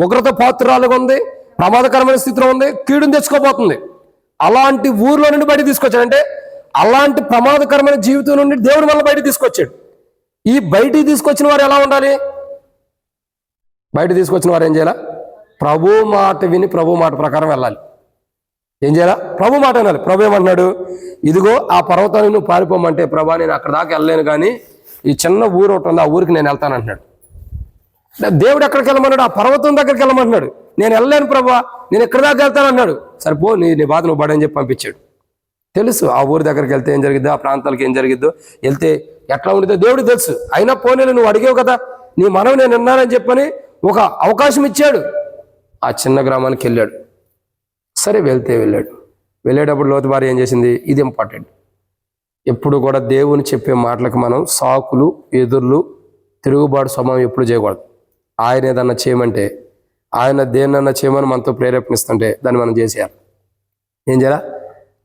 ఉగ్రత పాత్రురాలుగా ఉంది, ప్రమాదకరమైన స్థితిలో ఉంది, కీడుని తెచ్చుకోబోతుంది. అలాంటి ఊర్లో నుండి బయట తీసుకొచ్చాడు. అంటే అలాంటి ప్రమాదకరమైన జీవితం నుండి దేవుడు మళ్ళీ బయట తీసుకొచ్చాడు. ఈ బయటికి తీసుకొచ్చిన వారు ఎలా ఉండాలి? బయట తీసుకొచ్చిన వారు ఏం చేయాలా? ప్రభు మాట విని ప్రభు మాట ప్రకారం వెళ్ళాలి. ఏం చేయాలా? ప్రభు మాట వినాలి. ప్రభు ఏమన్నాడు? ఇదిగో ఆ పర్వతాన్ని నువ్వు పారిపోమంటే, ప్రభా నేను అక్కడ దాకా వెళ్ళలేను, కానీ ఈ చిన్న ఊరు ఒకటి ఉంది, ఆ ఊరికి నేను వెళ్తాను అంటున్నాడు. దేవుడు ఎక్కడికి వెళ్ళమన్నాడు? ఆ పర్వతం దగ్గరికి వెళ్ళమంటున్నాడు. నేను వెళ్ళలేను ప్రభా, నేను ఎక్కడి దాకా వెళ్తాను అన్నాడు. సరిపో, నీ బాధ నువ్వు పడని చెప్పి పంపించాడు. తెలుసు ఆ ఊరి దగ్గరికి వెళ్తే ఏం జరిగిద్దో, ఆ ప్రాంతాలకు ఏం జరిగిద్దో, వెళ్తే ఎట్లా ఉండిద్దో దేవుడికి తెలుసు. అయినా పోనీలు, నువ్వు అడిగావు కదా, నీ మనవి నేను విన్నానని చెప్పని ఒక అవకాశం ఇచ్చాడు. ఆ చిన్న గ్రామానికి వెళ్ళాడు. సరే వెళ్ళేటప్పుడు లోతు భార్య ఏం చేసింది? ఇది ఇంపార్టెంట్. ఎప్పుడు కూడా దేవుని చెప్పే మాటలకు మనం సాకులు, ఎదుర్లు, తిరుగుబాటు స్వభావం ఎప్పుడు చేయకూడదు. ఆయన ఏదన్నా చేయమంటే, ఆయన దేన్నన్నా చేయమని మనతో ప్రేరేపణిస్తుంటే దాన్ని మనం చేసేయాలి. ఏం చేయాలి?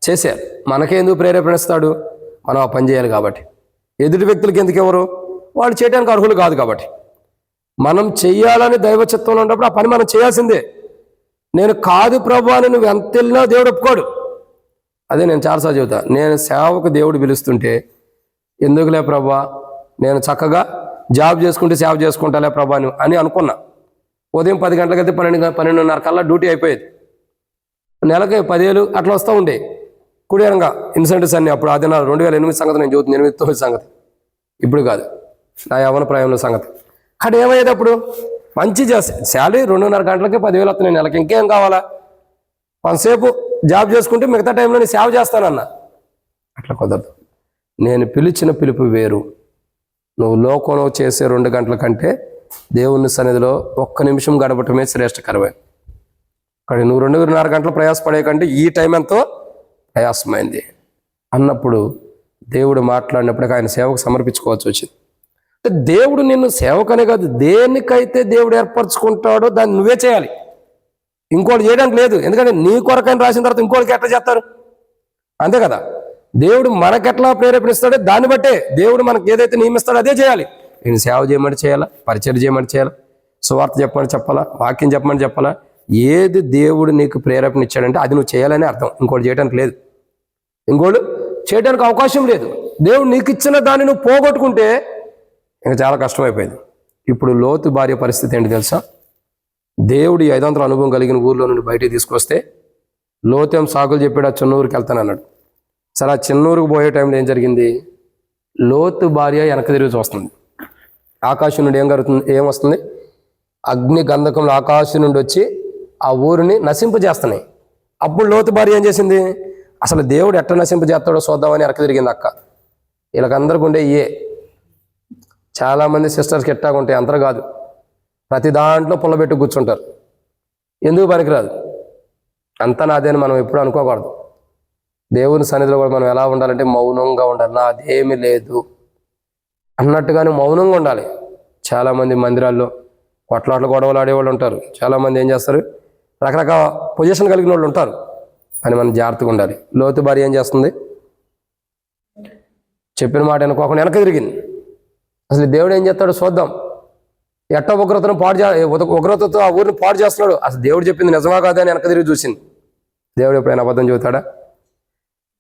చేసేయాలి. మనకెందుకు ప్రేరేపణిస్తాడు? మనం ఆ పని చేయాలి కాబట్టి. ఎదుటి వ్యక్తులకి ఎందుకు ఎవరు? వాళ్ళు చేయడానికి అర్హులు కాదు కాబట్టి. మనం చెయ్యాలని దైవ చిత్తంలో ఉన్నప్పుడు ఆ పని మనం చేయాల్సిందే. నేను కాదు ప్రభు అని నువ్వు ఎంత వెళ్ళినా దేవుడు ఒప్పుకోడు. అదే నేను చాలాసార్లు చెబుతా. నేను సేవకు దేవుడు పిలుస్తుంటే, ఎందుకులే ప్రభా, నేను చక్కగా జాబ్ చేసుకుంటే సేవ చేసుకుంటాలే ప్రభా అని అనుకున్నా. ఉదయం 10 గంటలకు అయితే 12:30 కల్లా డ్యూటీ అయిపోయేది. నెలకి 10,000 అట్లా వస్తూ ఉండే కుడియరంగా ఇన్సెంటివ్స్ అన్ని. అప్పుడు అది నా 2008 సంగతి నేను చదువుతుంది, 8-9 సంగతి, ఇప్పుడు కాదు, నా యవ్వన ప్రాయంలో సంగతి. కానీ ఏమయ్యేది అప్పుడు? మంచి శాలరీ 2:30 గంటలకి 10,000 వస్తున్నాయి నెలకి. ఇంకేం కావాలా? కొంతసేపు జాబ్ చేసుకుంటే మిగతా టైంలో నేను సేవ చేస్తానన్నా. అట్లా కుదరదు. నేను పిలిచిన పిలుపు వేరు. నువ్వు లోకంలో చేసే 2 గంటల కంటే దేవుని సన్నిధిలో 1 నిమిషం గడపటమే శ్రేష్టకరమైనది. కానీ నువ్వు 2:30 గంటలు ప్రయాసపడే కంటే ఈ టైం ఎంతో ప్రయాసమైంది అన్నప్పుడు దేవుడు మాట్లాడినప్పుడు ఆయన సేవకు సమర్పించుకోవాల్సి వచ్చింది. దేవుడు నిన్ను సేవకనే కాదు, దేనికైతే దేవుడు ఏర్పరచుకుంటాడో దాన్ని నువ్వే చేయాలి. ఇంకోటి చేయడానికి లేదు. ఎందుకంటే నీ కొరకైనా రాసిన తర్వాత ఇంకోటికి ఎట్లా చేస్తారు? అంతే కదా. దేవుడు మనకెట్లా ప్రేరేపణిస్తాడో దాన్ని బట్టే దేవుడు మనకి ఏదైతే నియమిస్తాడో అదే చేయాలి. నేను సేవ చేయమని చేయాలా, పరిచయం చేయమని చేయాలా, సువార్త చెప్పమని చెప్పాలా, వాక్యం చెప్పమని చెప్పాలా, ఏది దేవుడు నీకు ప్రేరేపణ ఇచ్చాడంటే అది నువ్వు చేయాలని అర్థం. ఇంకోటి చేయడానికి లేదు, ఇంకోటి చేయడానికి అవకాశం లేదు. దేవుడు నీకు ఇచ్చిన దాన్ని నువ్వు పోగొట్టుకుంటే ఇంకా చాలా కష్టమైపోయింది. ఇప్పుడు లోతు భార్య పరిస్థితి ఏంటి తెలుసా? దేవుడి 500 అనుభవం కలిగిన ఊర్లో నుండి బయటికి తీసుకొస్తే లోతేం సాకులు చెప్పాడు, ఆ చిన్నూరుకి వెళ్తాను అన్నాడు. సరే ఆ చిన్నూరుకు పోయే టైంలో ఏం జరిగింది? లోతు భార్య వెనక తిరిగి చూస్తుంది. ఆకాశం నుండి ఏమొస్తుంది? అగ్ని గంధకములు ఆకాశం నుండి వచ్చి ఆ ఊరిని నశింపజేస్తున్నాయి. అప్పుడు లోతు భార్య ఏం చేసింది? అసలు దేవుడు ఎట్లా నశింపజేస్తాడో చూద్దామని వెనక తిరిగింది అక్క. వీళ్ళకందరికి ఉండే చాలామంది సిస్టర్స్కి ఎట్టాగా ఉంటాయి, అంతరు కాదు. ప్రతి దాంట్లో పుల్లబెట్టి కూర్చుంటారు. ఎందుకు పనికిరాదు, అంతా నాదేని మనం ఎప్పుడు అనుకోకూడదు. దేవుని సన్నిధిలో కూడా మనం ఎలా ఉండాలంటే మౌనంగా ఉండాలి. నాదేమీ లేదు అన్నట్టుగానే మౌనంగా ఉండాలి. చాలామంది మందిరాల్లో కొట్లాట్లు గొడవలు ఆడేవాళ్ళు ఉంటారు. చాలామంది ఏం చేస్తారు, రకరకాల పొజిషన్ కలిగిన వాళ్ళు ఉంటారు. అని మనం జాగ్రత్తగా ఉండాలి. లోతు భార్య ఏం చేస్తుంది? చెప్పిన మాట అనుకోకుండా వెనక తిరిగింది. అసలు దేవుడు ఏం చేస్తాడో చూద్దాం. ఎట్ట ఉగ్రతతో ఆ ఊరిని పాడు చేస్తున్నాడు. అసలు దేవుడు చెప్పింది నిజమా కాదా అని వెనక తిరిగి చూసింది. దేవుడు ఎప్పుడైనా అబద్ధం చెబుతాడా?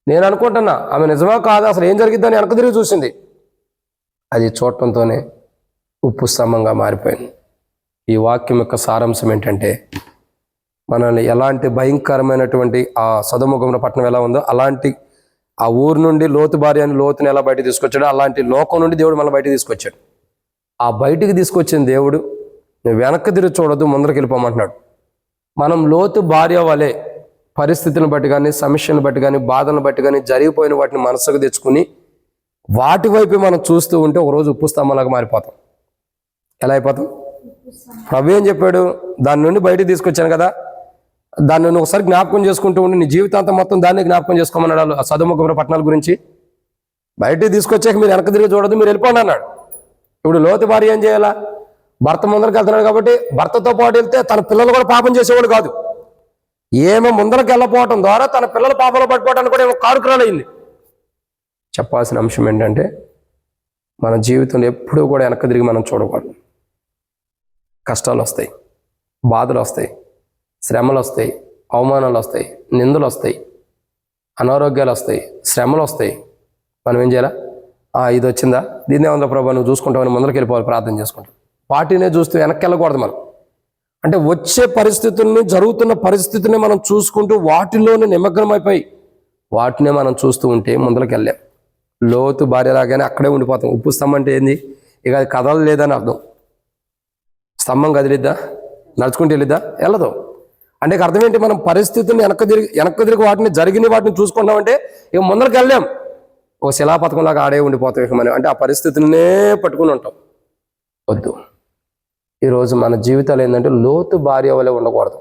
నేను అనుకుంటున్నా ఆమె నిజమా కాదా, అసలు ఏం జరిగిద్దని వెనక తిరిగి చూసింది. అది చూడటంతోనే ఉప్పు స్తంభంగా మారిపోయింది. ఈ వాక్యం యొక్క సారాంశం ఏంటంటే, మనల్ని ఎలాంటి భయంకరమైనటువంటి ఆ సొదొమ గొమొర్రా పట్టణం ఎలా ఉందో అలాంటి ఆ ఊరు నుండి లోతు భార్య అని లోతుని ఎలా బయటకు తీసుకొచ్చాడో అలాంటి లోకం నుండి దేవుడు మనల్ని బయటకు తీసుకొచ్చాడు. ఆ బయటికి తీసుకొచ్చిన దేవుడు నువ్వు వెనక్కి తిరిగి చూడొద్దు, ముందరికి వెళ్ళిపోమంటున్నాడు. మనం లోతు భార్య వలె పరిస్థితులను బట్టి కానీ, సమస్యలను బట్టి కానీ, బాధలను బట్టి కానీ జరిగిపోయిన వాటిని మనసుకు తెచ్చుకుని వాటి వైపు మనం చూస్తూ ఉంటే ఒకరోజు ఉప్పు స్తంభంలాగా మారిపోతాం. ఎలా అయిపోతాం? ప్రభు ఏం చెప్పాడు? దాని నుండి బయటికి తీసుకొచ్చాను కదా, దాన్ని నువ్వు ఒకసారి జ్ఞాపకం చేసుకుంటూ ఉండి నీ జీవితాంతం మొత్తం దాన్ని జ్ఞాపకం చేసుకోమన్నాడు. ఆ సొదొమ గొమొర్రా పట్టణాల గురించి బయటికి తీసుకొచ్చాక మీరు వెనక తిరిగి చూడదు, మీరు వెళ్ళిపోండి అన్నాడు. ఇప్పుడు లోతు భార్య ఏం చేయాలా? భర్త ముందరికి వెళ్తున్నాడు కాబట్టి భర్తతో పాటు వెళ్తే తన పిల్లలు కూడా పాపం చేసేవాడు కాదు. ఏమో ముందరికి వెళ్ళపోవటం ద్వారా తన పిల్లలు పాపంలో పడిపోవడానికి కూడా ఏమో కారుకురాలయ్యింది. చెప్పాల్సిన అంశం ఏంటంటే, మన జీవితంలో ఎప్పుడూ కూడా వెనక్కి తిరిగి మనం చూడకూడదు. కష్టాలు వస్తాయి, బాధలు వస్తాయి, శ్రమలు వస్తాయి, అవమానాలు వస్తాయి, నిందలు వస్తాయి, అనారోగ్యాలు వస్తాయి, శ్రమలు వస్తాయి. మనం ఏం చేయాలా? ఇది వచ్చిందా, దీన్నే ఉందా ప్రభా నువ్వు చూసుకుంటామని ముందరికి వెళ్ళిపోవాలి, ప్రార్థన చేసుకుంటాం. వాటినే చూస్తూ వెనక్కి వెళ్ళకూడదు. మనం అంటే వచ్చే పరిస్థితుల్ని, జరుగుతున్న పరిస్థితిని మనం చూసుకుంటూ వాటిలోనే నిమగ్నమైపోయి వాటినే మనం చూస్తూ ఉంటే ముందరికి వెళ్ళాం. లోతు భార్య లాగానే అక్కడే ఉండిపోతాం. ఉప్పు స్తంభం అంటే ఏంది? ఇక అది కదలలేదని అర్థం. స్తంభం కదిలిద్దా? నడుచుకుంటూ వెళ్ళిద్దా? వెళ్ళదు. అంటే అర్థం ఏంటి? మనం పరిస్థితుల్ని వెనక్కి తిరిగి వాటిని జరిగిన వాటిని చూసుకుంటామంటే ఇక ముందరికి వెళ్ళాం. ఓ శిలాపథకంలాగా ఆడే ఉండిపోతాం. ఇక మనం అంటే ఆ పరిస్థితులనే పట్టుకుని ఉంటాం. వద్దు. ఈరోజు మన జీవితాలు ఏంటంటే లోతు భార్య వలె ఉండకూడదు.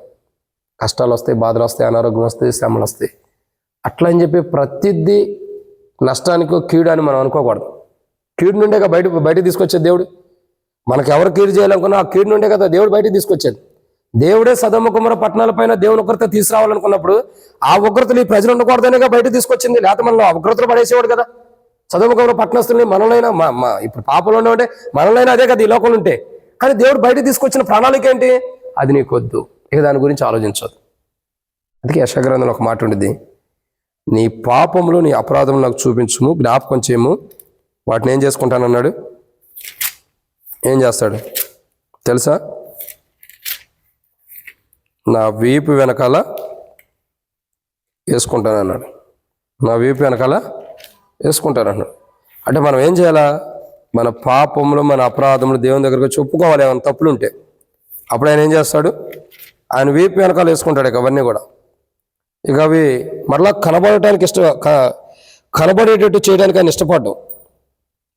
కష్టాలు వస్తాయి, బాధలు వస్తాయి, అనారోగ్యం వస్తాయి, శ్రమలు వస్తాయి. అట్లా అని చెప్పి ప్రతిదీ నష్టానికో కీడు అని మనం అనుకోకూడదు. కీడు నుండే కదా బయటకు తీసుకొచ్చేది దేవుడు. మనకు ఎవరు కీడు చేయాలనుకున్నా ఆ కీడు నుండే కదా దేవుడు బయటకు తీసుకొచ్చేది. దేవుడే సొదొమ గొమొర్రా పట్టణాలపైన దేవుని ఉగ్రత తీసుకురావాలనుకున్నప్పుడు ఆ ఉగ్రతలు ఈ ప్రజలు ఉండకూడదనేగా బయటకు తీసుకొచ్చింది. లేకపోతే మనలో ఆ ఉగ్రతలు పడేసేవాడు కదా. సొదొమ గొమొర్రా పట్టణస్తుల్ని మనలైనా ఇప్పుడు పాపంలో ఉంటే మనలైనా అదే కదా ఈ లోకంలో ఉంటే. కానీ దేవుడు బయటకు తీసుకొచ్చిన ప్రణాళిక ఏంటి? అది నీకు వద్దు. ఇక దాని గురించి ఆలోచించదు. అందుకే యెషయా గ్రంథంలో ఒక మాట ఉంటుంది, నీ పాపములు నీ అపరాధములు నాకు చూపించుము, జ్ఞాపకం చేయము, వాటిని ఏం చేసుకుంటానన్నాడు. ఏం చేస్తాడు తెలుసా? నా వీపు వెనకాల వేసుకుంటానన్నాడు. నా వీపు వెనకాల వేసుకుంటానన్నాడు. అంటే మనం ఏం చేయాలా? మన పాపములు, మన అపరాధములు దేవుని దగ్గరకు చెప్పుకోవాలి. ఏమైనా తప్పులు ఉంటే అప్పుడు ఆయన ఏం చేస్తాడు? ఆయన వీపు వెనకాల వేసుకుంటాడు. ఇక అవన్నీ కూడా ఇక అవి మరలా కనబడటానికి కనబడేటట్టు చేయడానికి ఆయన ఇష్టపడ్డాం.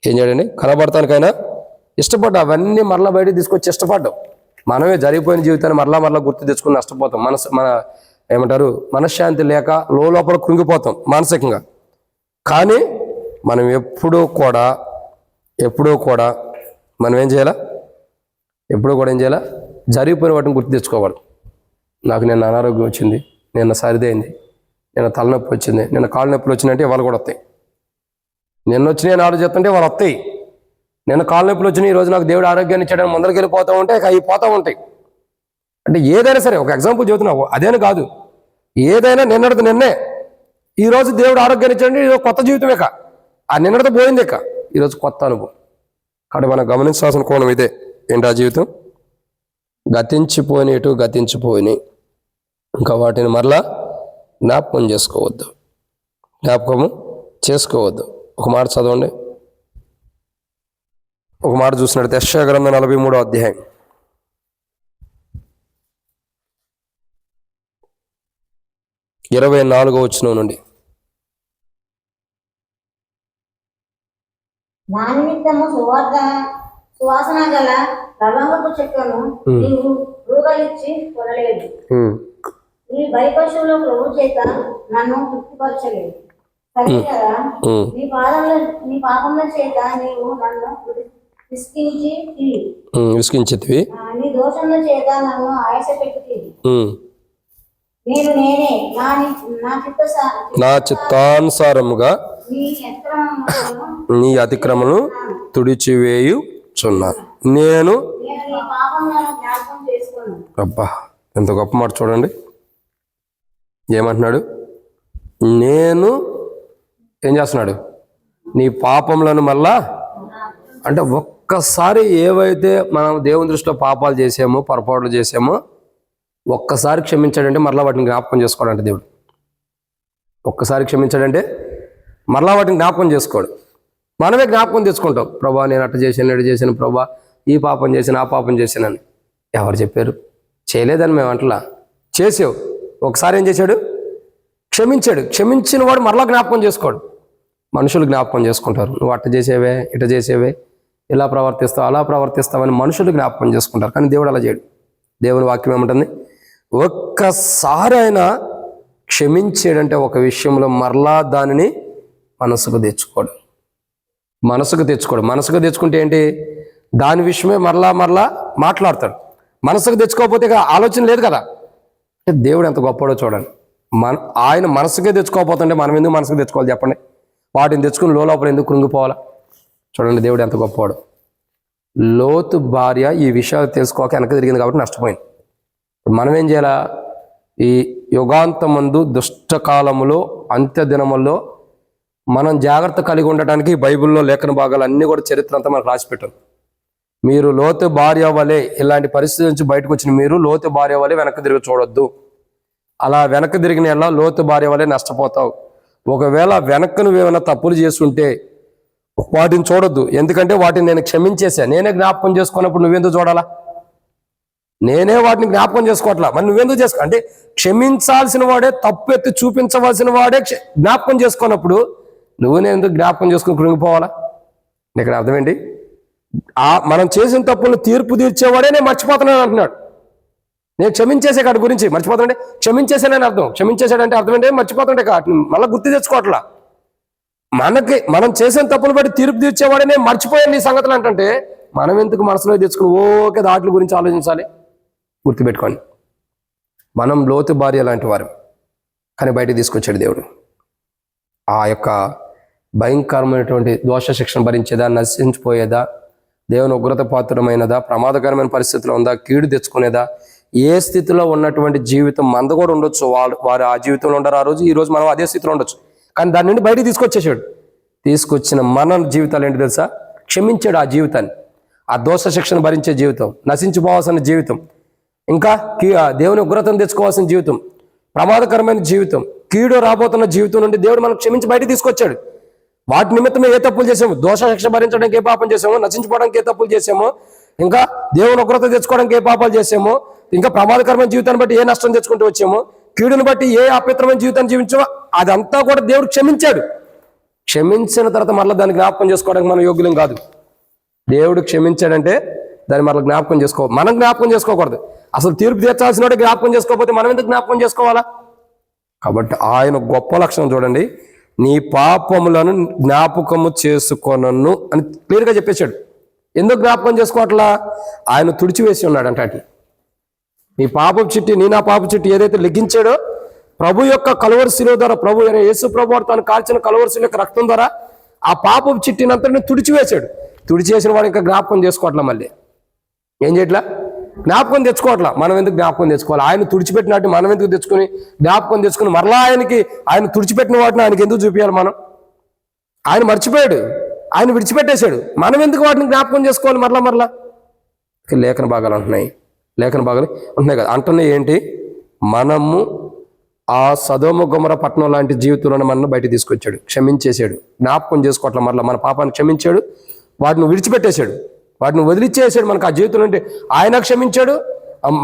ఏం చేయాలండి? కనబడటానికైనా ఇష్టపడ్డా. అవన్నీ మరలా బయటకు తీసుకొచ్చి ఇష్టపడ్డాం. మనమే జరిగిపోయిన జీవితాన్ని మరలా గుర్తు తెచ్చుకుని నష్టపోతాం. మనశ్శాంతి లేక లోపల కృంగిపోతాం మానసికంగా. కానీ మనం ఎప్పుడూ కూడా మనం ఏం చేయాలా? ఎప్పుడూ కూడా ఏం చేయాలా? జరిగిపోయిన వాటిని గుర్తు తెచ్చుకోకూడదు. నాకు నిన్న అనారోగ్యం వచ్చింది, నిన్న సరిదైంది, నిన్న తలనొప్పి వచ్చింది, నిన్న కాళ్ళు నొప్పులు వచ్చినాయంటే వాళ్ళు కూడా వస్తాయి. నిన్న వచ్చినాయని ఆలోచిస్తుంటే వాళ్ళు వస్తాయి. నిన్న కాళ్ళు నొప్పులు వచ్చినాయి, ఈరోజు నాకు దేవుడు ఆరోగ్యాన్ని ఇచ్చాడని ముందరికి వెళ్ళిపోతూ ఉంటే అవి పోతూ ఉంటాయి. అంటే ఏదైనా సరే, ఒక ఎగ్జాంపుల్ చెబుతున్నావు, అదేనా కాదు, ఏదైనా నిన్నటిది నిన్నే. ఈరోజు దేవుడు ఆరోగ్యాన్ని ఇచ్చాడంటే ఈరోజు కొత్త జీవితం. ఇక ఆ నిన్నటితో పోయింది, ఇక ఈరోజు కొత్త అనుభవం. కాబట్టి మనం గమనించాల్సిన కోణం ఇదే. ఏంటి ఆ జీవితం? గతించిపోయినాయి ఇంకా వాటిని మరలా జ్ఞాపకం చేసుకోవద్దు. జ్ఞాపకము చేసుకోవద్దు. ఒక మాట చదవండి. ఒక మాట చూసినట్టు యెషయా గ్రంథం 43వ అధ్యాయం 24వ వచనం నుండి. నా నిమిత్తము సువాసన గల లవంగపు చెట్లను నీవు రూగలిచ్చి కొనలేదు. నీ బలిపశువుల ప్రభు చేత నన్ను తృప్తిపరచలేదు. సరిగా నీ పాపముల చేత నీవు నన్ను విసికించితివి. నీ దోషముల చేత నన్ను ఆయాసపెట్టితివి. నేనే నా చిత్తానుసారముగా నీ అతిక్రమను తుడిచివేయుచున్నాను. నేను అబ్బా ఎంత గొప్ప మాట చూడండి. ఏమంటున్నాడు? నేను ఏం చేస్తున్నాడు? నీ పాపములను మళ్ళా అంటే ఒక్కసారి ఏవైతే మనం దేవుని దృష్టిలో పాపాలు చేసామో, పొరపాట్లు చేసామో ఒక్కసారి క్షమించాడంటే మరలా వాటిని జ్ఞాపకం చేసుకోవాలంటే దేవుడు. ఒక్కసారి క్షమించాడంటే మరలా వాటిని జ్ఞాపకం చేసుకోడు. మనమే జ్ఞాపకం తెచ్చుకుంటాం. ప్రభా నేను అట్ట చేశాను, ఇటు చేశాను, ప్రభా ఈ పాపం చేశాను, ఆ పాపం చేశానని. ఎవరు చెప్పారు? చేయలేదని మేము అంటలా. చేసావు. ఒకసారి ఏం చేశాడు? క్షమించాడు. క్షమించిన వాడు మరలా జ్ఞాపకం చేసుకోడు. మనుషులు జ్ఞాపకం చేసుకుంటారు. నువ్వు అట్ట చేసేవే, ఇట చేసేవే, ఇలా ప్రవర్తిస్తావు, అలా ప్రవర్తిస్తావని మనుషులు జ్ఞాపకం చేసుకుంటారు. కానీ దేవుడు అలా చేయడు. దేవుని వాక్యం ఏమంటుంది? ఒక్కసారి ఆయన క్షమించాడంటే ఒక విషయంలో మరలా దానిని మనసుకు తెచ్చుకోడు. మనసుకు తెచ్చుకుంటే ఏంటి? దాని విషయమే మరలా మాట్లాడతాడు. మనసుకు తెచ్చుకోకపోతే ఆలోచన లేదు కదా. దేవుడు ఎంత గొప్పడో చూడండి. ఆయన మనసుకే తెచ్చుకోకపోతుంటే మనం ఎందుకు మనసుకు తెచ్చుకోవాలి చెప్పండి? వాటిని తెచ్చుకుని లోపల ఎందుకు కృంగిపోవాలా? చూడండి దేవుడు ఎంత గొప్పవాడు. లోతు భార్య ఈ విషయాలు తెలుసుకోక వెనక తిరిగింది కాబట్టి నష్టపోయింది. మనం ఏం చేయాలా? ఈ యుగాంతమందు దుష్టకాలములో అంత్య దినముల్లో మనం జాగ్రత్త కలిగి ఉండటానికి బైబిల్లో లేఖన భాగాలు అన్నీ కూడా చరిత్ర అంతా మనకు రాసిపెట్టారు. మీరు లోతు భార్య వలె ఇలాంటి పరిస్థితి నుంచి బయటకు వచ్చిన మీరు లోతు భార్య వలె వెనక్కి తిరిగి చూడొద్దు. అలా వెనక్కి తిరిగిన ఎలా లోతు భార్య వలె నష్టపోతావు. ఒకవేళ వెనక్కి నువ్వేమైనా తప్పులు చేస్తుంటే వాటిని చూడొద్దు. ఎందుకంటే వాటిని నేను క్షమించేసా. నేనే జ్ఞాపకం చేసుకున్నప్పుడు నువ్వెందుకు చూడాలా? నేనే వాటిని జ్ఞాపకం చేసుకోవట్లా, మరి నువ్వెందుకు చేసుకో? అంటే క్షమించాల్సిన వాడే, తప్పు ఎత్తి చూపించవలసిన వాడే జ్ఞాపకం చేసుకున్నప్పుడు నువ్వు నేను ఎందుకు జ్ఞాపకం చేసుకుని కృంగిపోవాలా? ఇక్కడ అర్థమేంటి? మనం చేసిన తప్పులను తీర్పు తీర్చేవాడే నేను మర్చిపోతున్నాను అంటున్నాడు. నేను క్షమించేసే కాడి గురించి మర్చిపోతుంటే క్షమించేసానని అర్థం. క్షమించేసాడంటే అర్థం ఏంటి? మర్చిపోతుంటే మళ్ళీ గుర్తు తెచ్చుకోవట్లా. మనం చేసిన తప్పులు బట్టి తీర్పు తీర్చేవాడే నేను మర్చిపోయాను నీ సంగతులు అంటే మనం ఎందుకు మనసులో తెచ్చుకుని ఓకే దాట్ల గురించి ఆలోచించాలి? గుర్తుపెట్టుకోండి, మనం లోతు భార్య లాంటి వారు, కానీ బయటకు తీసుకొచ్చాడు దేవుడు. ఆ యొక్క భయంకరమైనటువంటి దోష శిక్షణ భరించేదా, నశించిపోయేదా, దేవుని ఉగ్రత పాత్రమైనదా, ప్రమాదకరమైన పరిస్థితిలో ఉందా, కీడు తెచ్చుకునేదా, ఏ స్థితిలో ఉన్నటువంటి జీవితం మనది కూడా ఉండొచ్చు. వారు ఆ జీవితంలో ఉండరు ఆ రోజు, ఈ రోజు మనం అదే స్థితిలో ఉండొచ్చు. కానీ దాని నుండి బయటికి తీసుకొచ్చేసాడు. తీసుకొచ్చిన మన జీవితాలు ఏంటి తెలుసా? క్షమించాడు ఆ జీవితాన్ని. ఆ దోష శిక్షణ భరించే జీవితం, నశించిపోవాల్సిన జీవితం, ఇంకా దేవుని ఉగ్రతను తెచ్చుకోవాల్సిన జీవితం, ప్రమాదకరమైన జీవితం, కీడు రాబోతున్న జీవితం నుండి దేవుడు మనం క్షమించి బయటికి తీసుకొచ్చాడు. వాటి నిమిత్తమే ఏ తప్పులు చేసామో, దోష శిక్ష భరించడానికి ఏ పాపం చేసామో, నశించిపోవడానికి ఏ తప్పులు చేసామో, ఇంకా దేవుని ఉగ్రత తెచ్చుకోవడానికి ఏ పాపాలు చేసామో, ఇంకా ప్రమాదకరమైన జీవితాన్ని బట్టి ఏ నష్టం తెచ్చుకుంటూ వచ్చామో, కీడుని బట్టి ఏ అపవిత్రమైన జీవితాన్ని జీవించామో అదంతా కూడా దేవుడు క్షమించాడు. క్షమించిన తర్వాత మరలా దాన్ని జ్ఞాపకం చేసుకోవడానికి మనం యోగ్యులం కాదు. దేవుడు క్షమించాడంటే దాన్ని మరలా జ్ఞాపకం మనం జ్ఞాపకం చేసుకోకూడదు. అసలు తీర్పు తీర్చాల్సిన వాడు జ్ఞాపకం చేసుకోకపోతే మనం ఎందుకు జ్ఞాపకం చేసుకోవాలా? కాబట్టి ఆయన గొప్ప లక్షణం చూడండి. నీ పాపములను జ్ఞాపకము చేసుకొనను అని క్లియర్గా చెప్పేశాడు. ఎందుకు జ్ఞాపకం చేసుకోవట్లా? ఆయన తుడిచివేసి ఉన్నాడు అంటే అట్లా. నీ పాపపు చిట్టి, నా పాప చిట్టి ఏదైతే లెగ్గించాడో ప్రభు యొక్క కలువరి శిలువ ద్వారా, ప్రభు యేసు ప్రభు తాను కాల్చిన కలువరి శిలువ యొక్క రక్తం ద్వారా ఆ పాపపు చిట్టినంతటిని తుడిచివేశాడు. తుడిచేసిన వాడు ఇంకా జ్ఞాపకం చేసుకోవట్లా. మళ్ళీ ఏం చేయట్లా? జ్ఞాపకం తెచ్చుకోవట్లా. మనం ఎందుకు జ్ఞాపకం తెచ్చుకోవాలి? ఆయన తుడిచిపెట్టినట్టు మనం ఎందుకు తెచ్చుకుని జ్ఞాపకం తెచ్చుకుని మరలా ఆయన తుడిచిపెట్టిన వాటిని ఆయనకి ఎందుకు చూపించాలి? ఆయన మర్చిపోయాడు, ఆయన విడిచిపెట్టేశాడు. మనం ఎందుకు వాటిని జ్ఞాపకం చేసుకోవాలి మరలా? లేఖన భాగాలు ఉంటున్నాయి కదా. అంటున్నాయి ఏంటి? మనము ఆ సదోమ గొమొర పట్టణం లాంటి జీవితంలో మనల్ని బయట తీసుకొచ్చాడు, క్షమించేశాడు, జ్ఞాపకం చేసుకోవట్ల మరలా మన పాపాన్ని క్షమించాడు, వాటిని విడిచిపెట్టేశాడు, వాటిని వదిలిచ్చేసాడు. మనకు ఆ జీవితం అంటే ఆయన క్షమించాడు,